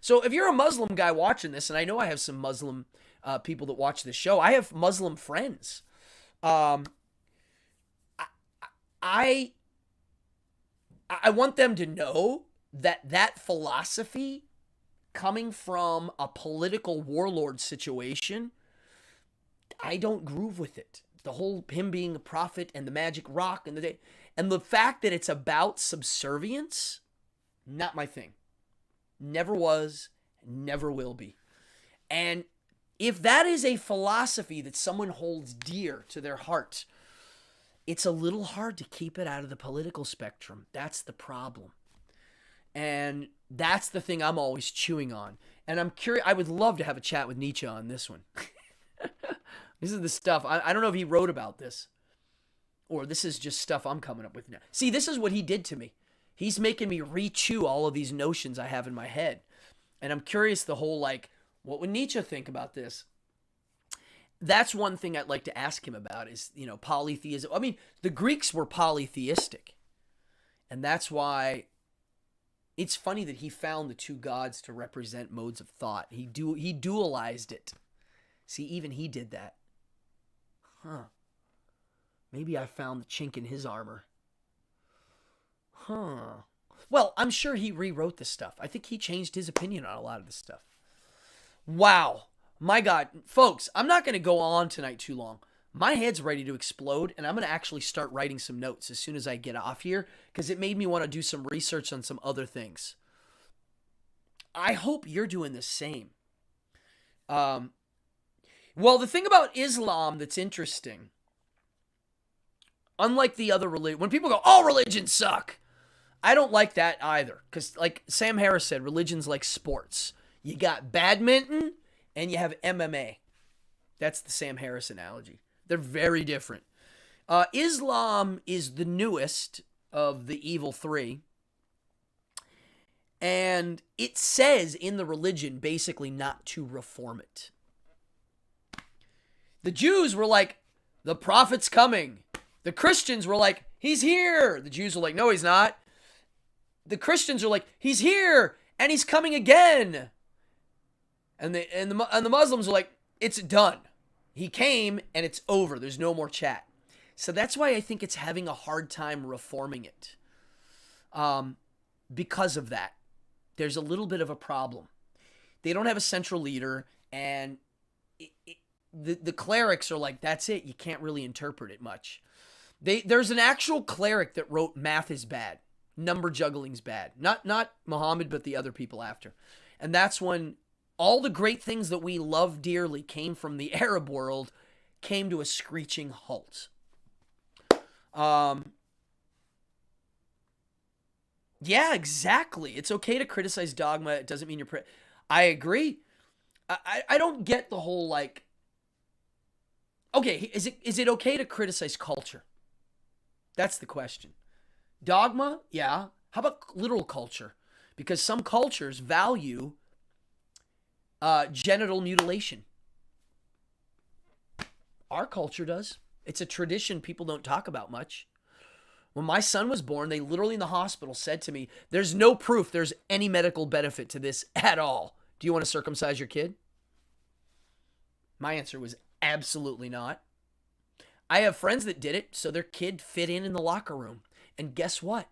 So if you're a Muslim guy watching this, and I know I have some Muslim people that watch this show, I have Muslim friends. I want them to know that that philosophy coming from a political warlord situation, I don't groove with it. The whole him being a prophet and the magic rock and the fact that it's about subservience, not my thing. Never was, never will be. And if that is a philosophy that someone holds dear to their heart, it's a little hard to keep it out of the political spectrum. That's the problem. And that's the thing I'm always chewing on. And I'm curious, I would love to have a chat with Nietzsche on this one. This is the stuff, I don't know if he wrote about this, or this is just stuff I'm coming up with now. See, this is what he did to me. He's making me re-chew all of these notions I have in my head. And I'm curious the whole, like, what would Nietzsche think about this? That's one thing I'd like to ask him about is, polytheism. I mean, the Greeks were polytheistic. And that's why it's funny that he found the two gods to represent modes of thought. He dualized it. See, even he did that. Maybe I found the chink in his armor. Well, I'm sure he rewrote this stuff. I think he changed his opinion on a lot of this stuff. Wow. My God. Folks, I'm not going to go on tonight too long. My head's ready to explode, and I'm going to actually start writing some notes as soon as I get off here, because it made me want to do some research on some other things. I hope you're doing the same. Well, the thing about Islam that's interesting, unlike the other religion, when people go, all religions suck, I don't like that either. Because like Sam Harris said, religion's like sports. You got badminton and you have MMA. That's the Sam Harris analogy. They're very different. Islam is the newest of the evil three. And it says in the religion basically not to reform it. The Jews were like, the prophet's coming. The Christians were like, he's here. The Jews were like, no, he's not. The Christians are like, he's here and he's coming again. And the Muslims are like, it's done. He came and it's over. There's no more chat. So that's why I think it's having a hard time reforming it. Because of that. There's a little bit of a problem. They don't have a central leader, and the clerics are like, that's it. You can't really interpret it much. There's an actual cleric that wrote math is bad. Number juggling's bad. Not Muhammad, but the other people after. And that's when all the great things that we love dearly came from the Arab world came to a screeching halt. Yeah, exactly. It's okay to criticize dogma. It doesn't mean you're... I agree. I don't get the whole, like... Okay, is it okay to criticize culture? That's the question. Dogma, yeah. How about literal culture? Because some cultures value genital mutilation. Our culture does. It's a tradition people don't talk about much. When my son was born, they literally in the hospital said to me, there's no proof there's any medical benefit to this at all. Do you want to circumcise your kid? My answer was absolutely not. I have friends that did it so their kid fit in the locker room. And guess what?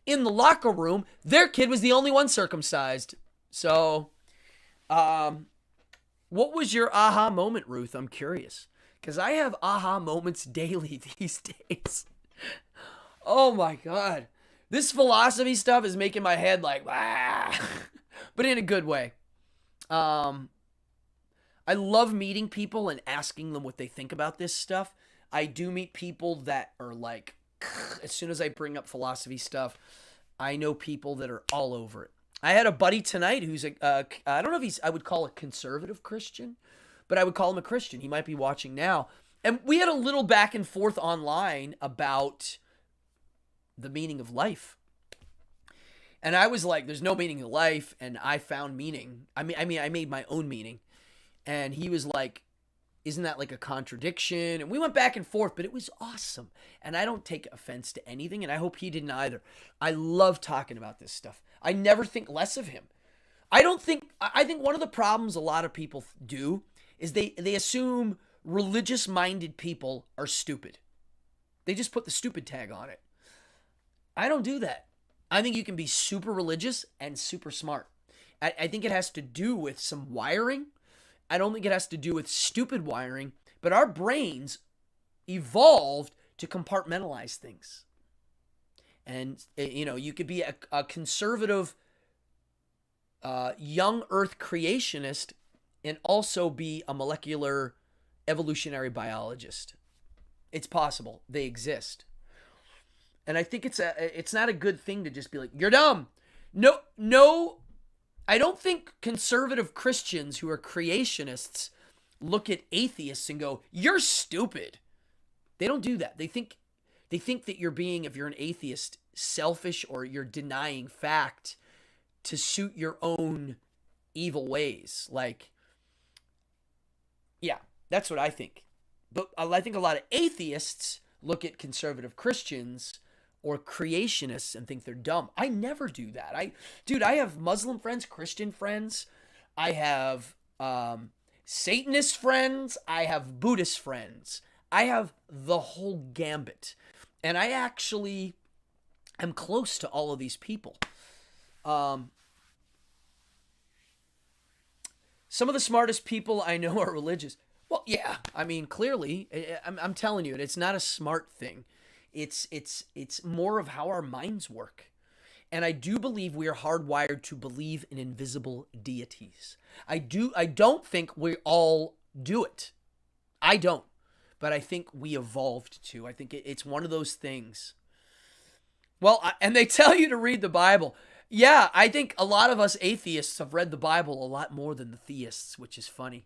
In the locker room, their kid was the only one circumcised. So, what was your aha moment, Ruth? I'm curious. Because I have aha moments daily these days. Oh my God. This philosophy stuff is making my head like, ah, but in a good way. I love meeting people and asking them what they think about this stuff. I do meet people that are like, as soon as I bring up philosophy stuff, I know people that are all over it. I had a buddy tonight who's I don't know if I would call a conservative Christian, but I would call him a Christian. He might be watching now. And we had a little back and forth online about the meaning of life. And I was like, there's no meaning of life. And I found meaning. I made my own meaning. And he was like, isn't that like a contradiction? And we went back and forth, but it was awesome. And I don't take offense to anything, and I hope he didn't either. I love talking about this stuff. I never think less of him. I think one of the problems a lot of people do is they assume religious-minded people are stupid. They just put the stupid tag on it. I don't do that. I think you can be super religious and super smart. I think it has to do with some wiring. I don't think it has to do with stupid wiring, but our brains evolved to compartmentalize things. And, you could be a conservative young earth creationist and also be a molecular evolutionary biologist. It's possible. They exist. And I think it's not a good thing to just be like, you're dumb. No. I don't think conservative Christians who are creationists look at atheists and go, you're stupid. They don't do that. They think that you're being, if you're an atheist, selfish, or you're denying fact to suit your own evil ways. Like, yeah, that's what I think. But I think a lot of atheists look at conservative Christians or creationists and think they're dumb. I never do that. I have Muslim friends, Christian friends. I have Satanist friends. I have Buddhist friends. I have the whole gambit. And I actually am close to all of these people. Some of the smartest people I know are religious. Well, yeah. I mean, clearly, I'm telling you, it's not a smart thing. It's more of how our minds work. And I do believe we are hardwired to believe in invisible deities. I don't think we all do it. I don't. But I think we evolved to. I think it's one of those things. Well, and they tell you to read the Bible. Yeah, I think a lot of us atheists have read the Bible a lot more than the theists, which is funny.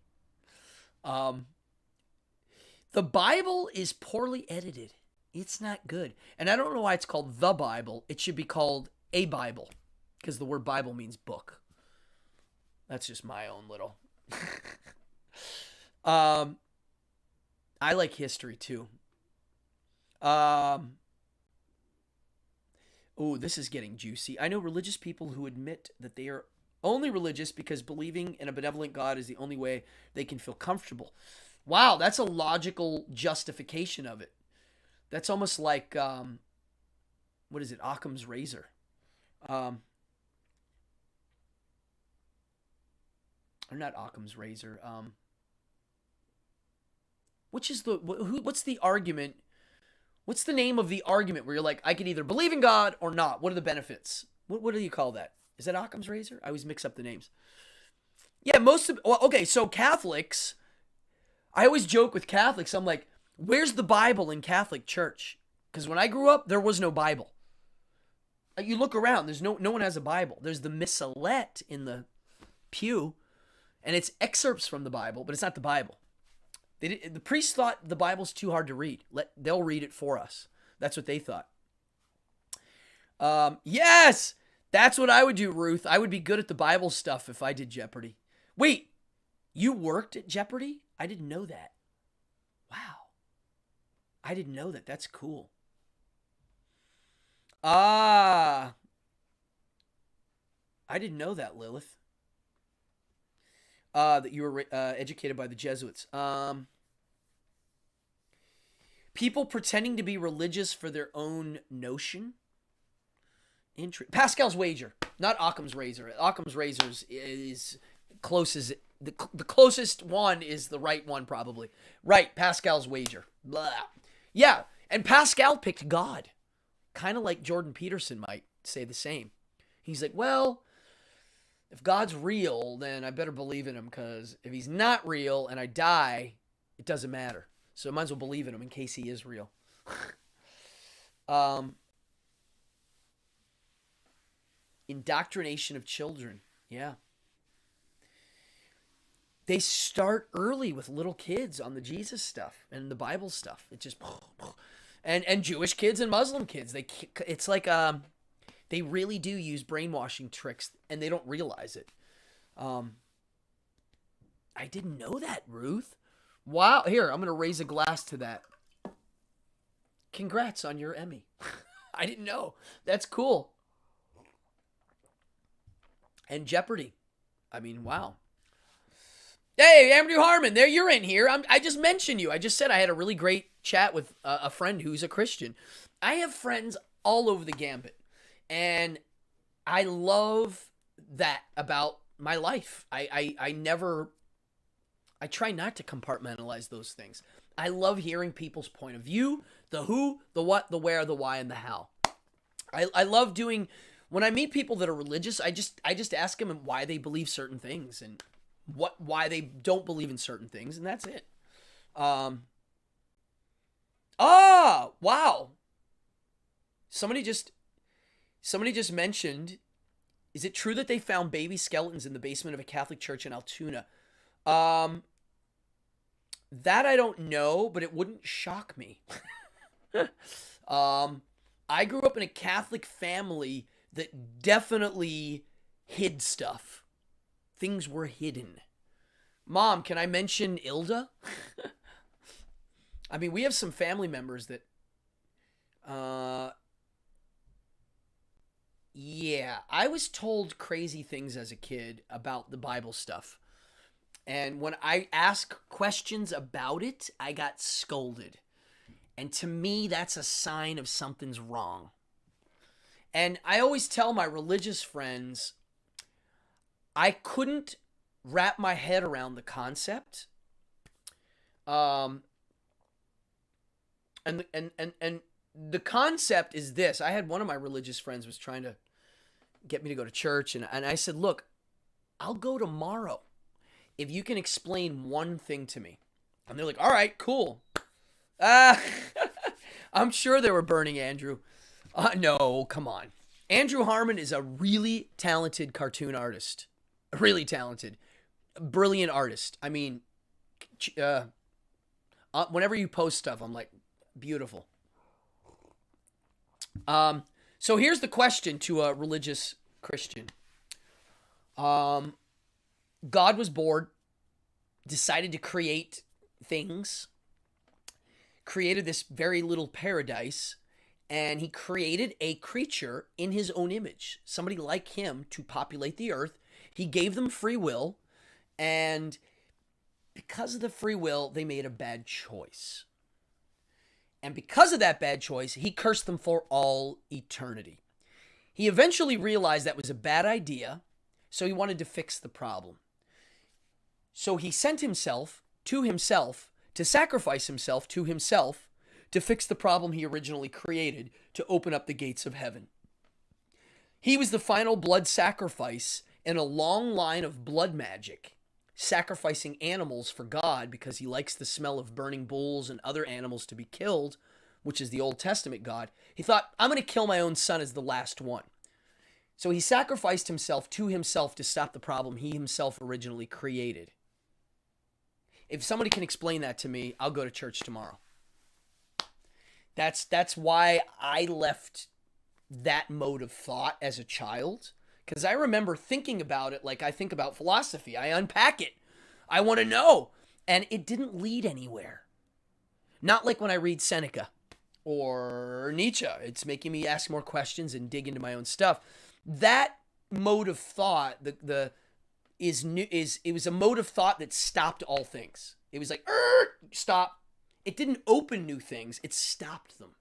The Bible is poorly edited. It's not good. And I don't know why it's called the Bible. It should be called a Bible, because the word Bible means book. That's just my own little. I like history too. Oh, this is getting juicy. I know religious people who admit that they are only religious because believing in a benevolent God is the only way they can feel comfortable. Wow, that's a logical justification of it. That's almost like, what is it? Occam's razor. Or not Occam's razor. What's the argument? What's the name of the argument where you're like, I could either believe in God or not? What are the benefits? What do you call that? Is that Occam's razor? I always mix up the names. Yeah, so Catholics, I always joke with Catholics. I'm like, where's the Bible in Catholic Church? Because when I grew up, there was no Bible. You look around, there's no one has a Bible. There's the missalette in the pew, and it's excerpts from the Bible, but it's not the Bible. The priests thought the Bible's too hard to read. They'll read it for us. That's what they thought. Yes, that's what I would do, Ruth. I would be good at the Bible stuff if I did Jeopardy. Wait, you worked at Jeopardy? I didn't know that. Wow. I didn't know that. That's cool. I didn't know that, Lilith. That you were educated by the Jesuits. People pretending to be religious for their own notion. Pascal's wager, not Occam's razor. Occam's razor is closest. The closest one is the right one, probably. Right, Pascal's wager. Blah. Yeah, and Pascal picked God. Kind of like Jordan Peterson might say the same. He's like, well, if God's real, then I better believe in him, because if he's not real and I die, it doesn't matter. So I might as well believe in him in case he is real. Indoctrination of children. Yeah. They start early with little kids on the Jesus stuff and the Bible stuff. It just... And Jewish kids and Muslim kids. It's like they really do use brainwashing tricks and they don't realize it. I didn't know that, Ruth. Wow. Here, I'm going to raise a glass to that. Congrats on your Emmy. I didn't know. That's cool. And Jeopardy. I mean, wow. Hey, Andrew Harmon, there you're in here. I just mentioned you. I just said I had a really great chat with a friend who's a Christian. I have friends all over the gambit, and I love that about my life. I try not to compartmentalize those things. I love hearing people's point of view, the who, the what, the where, the why, and the how. I love doing, when I meet people that are religious, I just ask them why they believe certain things and why they don't believe in certain things, and that's it. Wow. Somebody just mentioned, is it true that they found baby skeletons in the basement of a Catholic church in Altoona? That I don't know, but it wouldn't shock me. I grew up in a Catholic family that definitely hid stuff. Things were hidden. Mom, can I mention Ilda? I mean, we have some family members that, yeah, I was told crazy things as a kid about the Bible stuff. And when I ask questions about it, I got scolded. And to me, that's a sign of something's wrong. And I always tell my religious friends, I couldn't wrap my head around the concept. And the concept is this. I had one of my religious friends was trying to get me to go to church, and I said, look, I'll go tomorrow if you can explain one thing to me. And they're like, all right, cool. I'm sure they were burning Andrew. No, come on. Andrew Harmon is a really talented cartoon artist. Really talented. Brilliant artist. I mean, whenever you post stuff, I'm like, beautiful. So here's the question to a religious Christian. God was bored, decided to create things, created this very little paradise, and he created a creature in his own image, somebody like him to populate the earth. He gave them free will, and because of the free will, they made a bad choice. And because of that bad choice, he cursed them for all eternity. He eventually realized that was a bad idea, so he wanted to fix the problem. So he sent himself to sacrifice himself to himself to fix the problem he originally created, to open up the gates of heaven. He was the final blood sacrifice in a long line of blood magic, sacrificing animals for God because he likes the smell of burning bulls and other animals to be killed, which is the Old Testament God. He thought, I'm going to kill my own son as the last one. So he sacrificed himself to himself to stop the problem he himself originally created. If somebody can explain that to me, I'll go to church tomorrow. That's why I left that mode of thought as a child, because I remember thinking about it like I think about philosophy. I unpack it. I want to know. And it didn't lead anywhere. Not like when I read Seneca or Nietzsche. It's making me ask more questions and dig into my own stuff. That mode of thought, it was a mode of thought that stopped all things. It was like, stop. It didn't open new things. It stopped them.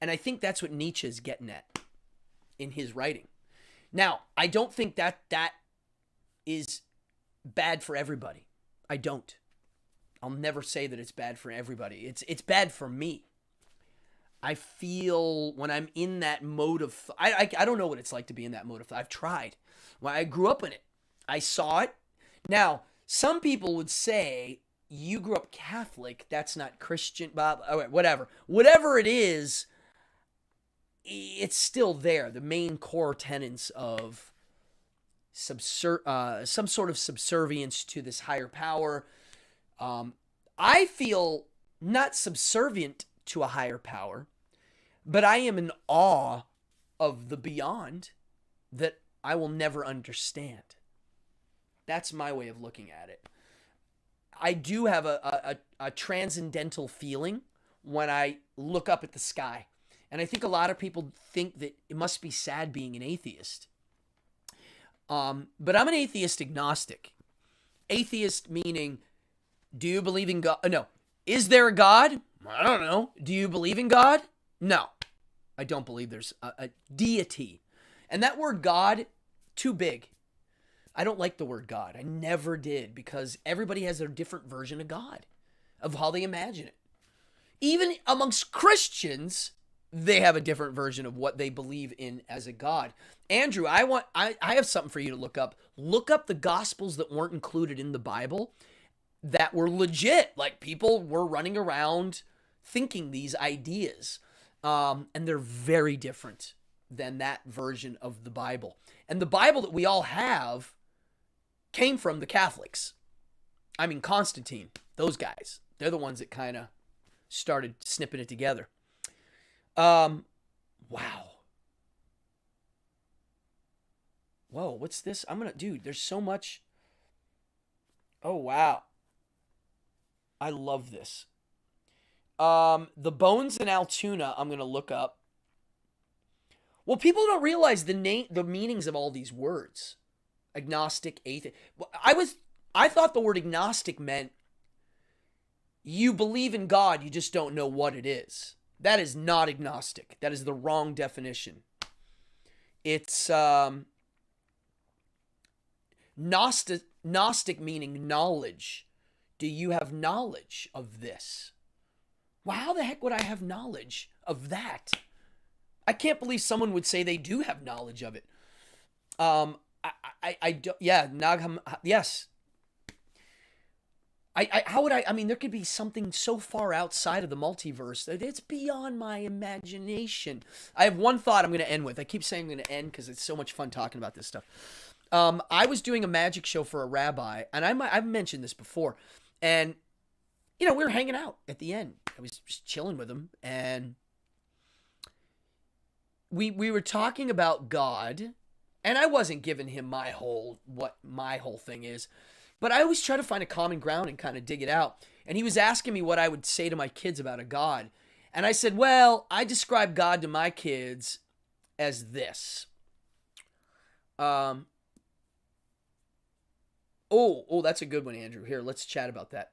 And I think that's what Nietzsche is getting at in his writing. Now, I don't think that is bad for everybody. I don't. I'll never say that it's bad for everybody. It's bad for me. I feel when I'm in that mode of... I don't know what it's like to be in that mode of... I've tried. Well, I grew up in it. I saw it. Now, some people would say, you grew up Catholic, that's not Christian, Bob. All right, whatever. Whatever it is, it's still there. The main core tenets of some sort of subservience to this higher power. I feel not subservient to a higher power, but I am in awe of the beyond that I will never understand. That's my way of looking at it. I do have a transcendental feeling when I look up at the sky. And I think a lot of people think that it must be sad being an atheist. But I'm an atheist agnostic. Atheist meaning, do you believe in God? No. Is there a God? I don't know. Do you believe in God? No. I don't believe there's a deity. And that word God, too big. I don't like the word God. I never did, because everybody has their different version of God, of how they imagine it. Even amongst Christians, they have a different version of what they believe in as a God. Andrew, I have something for you to look up. Look up the Gospels that weren't included in the Bible that were legit. Like, people were running around thinking these ideas. And they're very different than that version of the Bible. And the Bible that we all have came from the Catholics. I mean, Constantine, those guys. They're the ones that kind of started snipping it together. Wow. Whoa, what's this? Dude, there's so much. Oh, wow. I love this. The bones in Altoona, I'm going to look up. Well, people don't realize the meanings of all these words. Agnostic, atheist. I thought the word agnostic meant you believe in God, you just don't know what it is. That is not agnostic. That is the wrong definition. It's Gnostic meaning knowledge. Do you have knowledge of this? Well, how the heck would I have knowledge of that? I can't believe someone would say they do have knowledge of it. I don't, yeah, yes. How would I mean, there could be something so far outside of the multiverse that it's beyond my imagination. I have one thought I'm going to end with. I keep saying I'm going to end because it's so much fun talking about this stuff. I was doing a magic show for a rabbi, and I've mentioned this before, and, we were hanging out at the end. I was just chilling with him, and we were talking about God, and I wasn't giving him what my whole thing is, but I always try to find a common ground and kind of dig it out. And he was asking me what I would say to my kids about a God. And I said, well, I describe God to my kids as this. Oh, that's a good one, Andrew. Here, let's chat about that.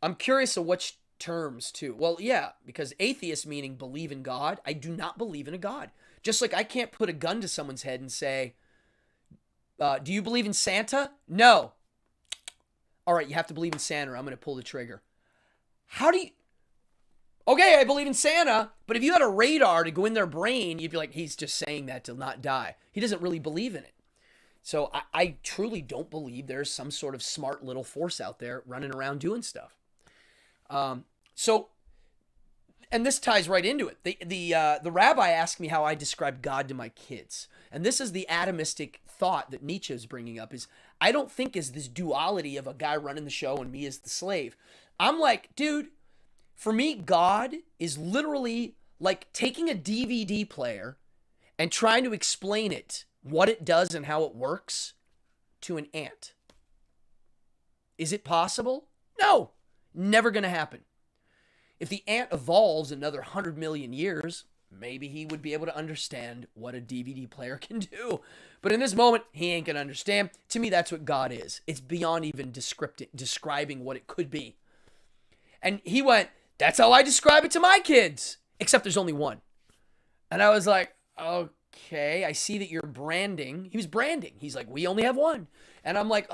I'm curious of which terms, too. Well, yeah, because atheist meaning believe in God. I do not believe in a God. Just like I can't put a gun to someone's head and say, do you believe in Santa? No. All right, you have to believe in Santa or I'm going to pull the trigger. How do you... Okay, I believe in Santa, but if you had a radar to go in their brain, you'd be like, he's just saying that to not die. He doesn't really believe in it. So I truly don't believe there's some sort of smart little force out there running around doing stuff. So And this ties right into it. The rabbi asked me how I describe God to my kids. And this is the atomistic thought that Nietzsche is bringing up is I don't think is this duality of a guy running the show and me as the slave. I'm like, dude, for me, God is literally like taking a DVD player and trying to explain it, what it does and how it works, to an ant. Is it possible? No, never going to happen. If the ant evolves another 100 million years, maybe he would be able to understand what a DVD player can do. But in this moment, he ain't going to understand. To me, that's what God is. It's beyond even describing what it could be. And he went, that's how I describe it to my kids, except there's only one. And I was like, okay, I see that you're branding. He was branding. He's like, we only have one. And I'm like,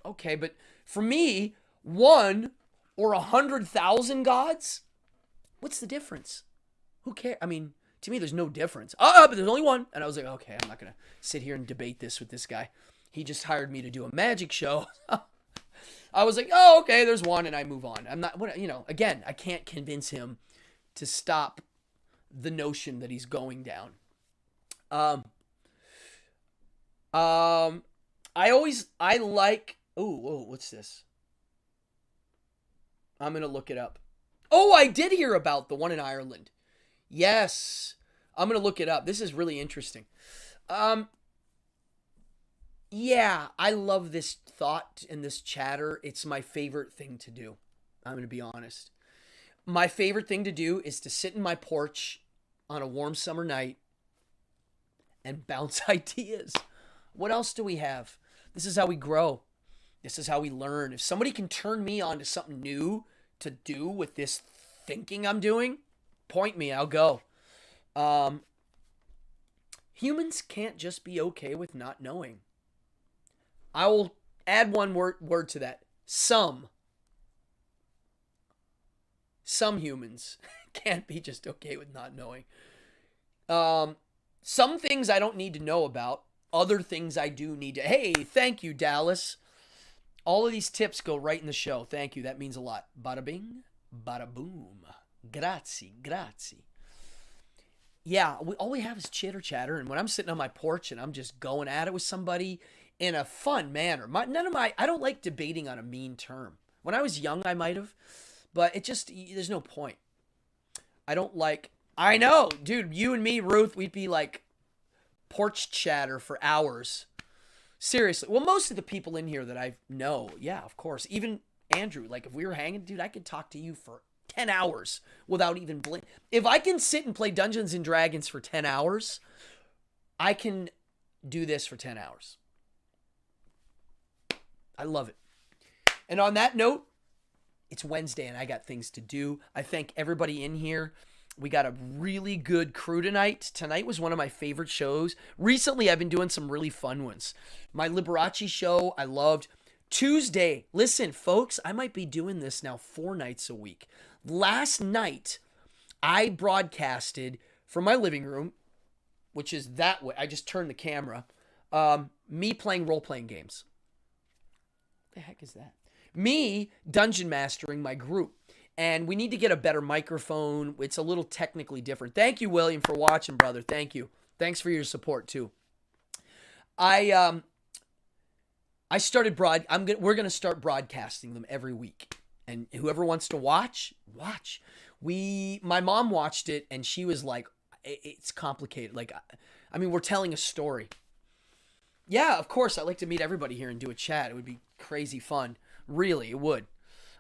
okay, but for me, one or 100,000 gods, what's the difference? Who cares? I mean, to me, there's no difference. But there's only one. And I was like, okay, I'm not going to sit here and debate this with this guy. He just hired me to do a magic show. I was like, oh, okay, there's one, and I move on. I'm not, again, I can't convince him to stop the notion that he's going down. I like, what's this? I'm going to look it up. Oh, I did hear about the one in Ireland. Yes. I'm going to look it up. This is really interesting. Yeah, I love this thought and this chatter. It's my favorite thing to do. I'm going to be honest. My favorite thing to do is to sit in my porch on a warm summer night and bounce ideas. What else do we have? This is how we grow. This is how we learn. If somebody can turn me on to something new to do with this thinking I'm doing, point me, I'll go. Humans can't just be okay with not knowing. I will add one word to that. Some humans can't be just okay with not knowing. Some things I don't need to know about. Other things I do need to. Hey, thank you, Dallas. All of these tips go right in the show. Thank you. That means a lot. Bada bing, bada boom. Grazie. Yeah, all we have is chitter chatter. And when I'm sitting on my porch and I'm just going at it with somebody in a fun manner. I don't like debating on a mean term. When I was young, I might have. But there's no point. I know, dude, you and me, Ruth, we'd be like porch chatter for hours. Seriously. Well, most of the people in here that I know, yeah, of course. Even Andrew, like if we were hanging, dude, I could talk to you for 10 hours without even blink. If I can sit and play Dungeons and Dragons for 10 hours, I can do this for 10 hours. I love it. And on that note, it's Wednesday and I got things to do. I thank everybody in here. We got a really good crew tonight. Tonight was one of my favorite shows. Recently, I've been doing some really fun ones. My Liberace show, I loved. Tuesday, listen, folks, I might be doing this now 4 nights a week. Last night, I broadcasted from my living room, which is that way. I just turned the camera. Me playing role-playing games. What the heck is that? Me dungeon mastering my group. And we need to get a better microphone. It's a little technically different. Thank you, William, for watching, brother. Thank you. Thanks for your support, too. I started we're going to start broadcasting them every week. And whoever wants to watch. My mom watched it, and she was like, it's complicated. Like, I mean, we're telling a story. Yeah, of course, I'd like to meet everybody here and do a chat. It would be crazy fun. Really, it would.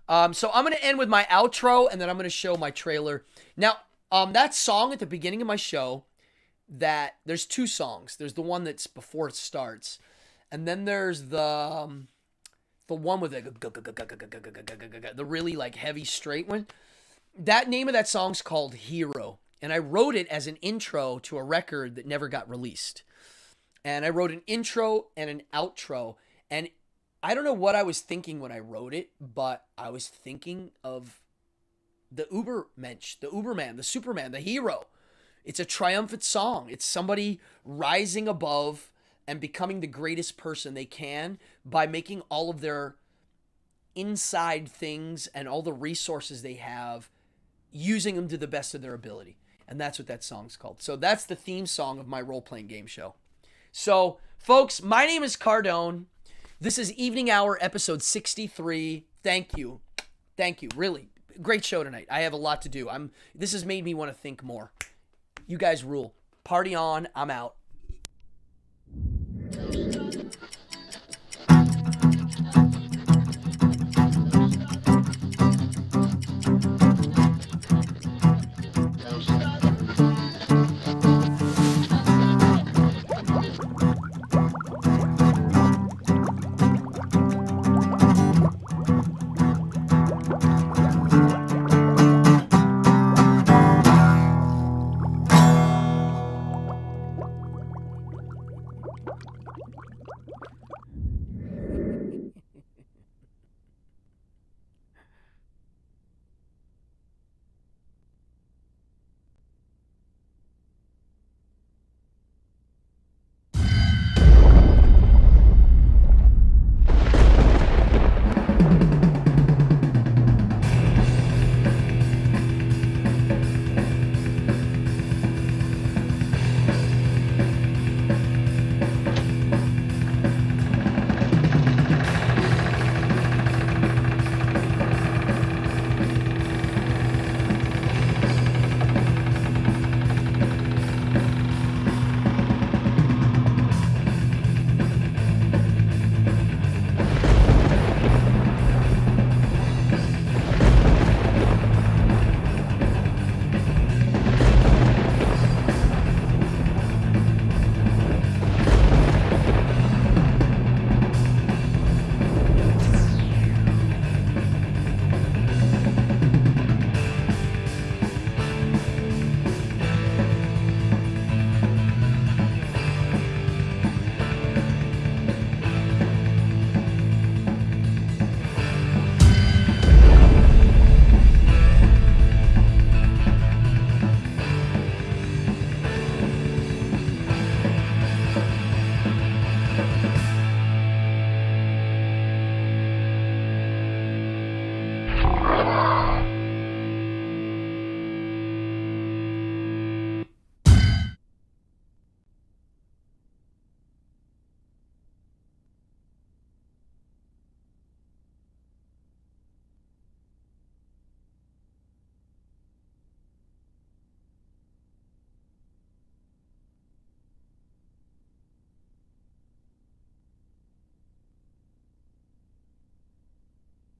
So I'm going to end with my outro, and then I'm going to show my trailer. Now, that song at the beginning of my show, there's 2 songs. There's the one that's before it starts, and then there's the one with the really like heavy straight one. That name of that song's called Hero, and I wrote it as an intro to a record that never got released. And I wrote an intro and an outro, and I don't know what I was thinking when I wrote it, but I was thinking of the Ubermensch, the Uberman, the Superman, the hero. It's a triumphant song. It's somebody rising above and becoming the greatest person they can by making all of their inside things and all the resources they have using them to the best of their ability. And that's what that song's called. So that's the theme song of my role-playing game show. So, folks, my name is Cardone. This is Evening Hour, episode 63. Thank you. Thank you. Really. Great show tonight. I have a lot to do. This has made me want to think more. You guys rule. Party on. I'm out.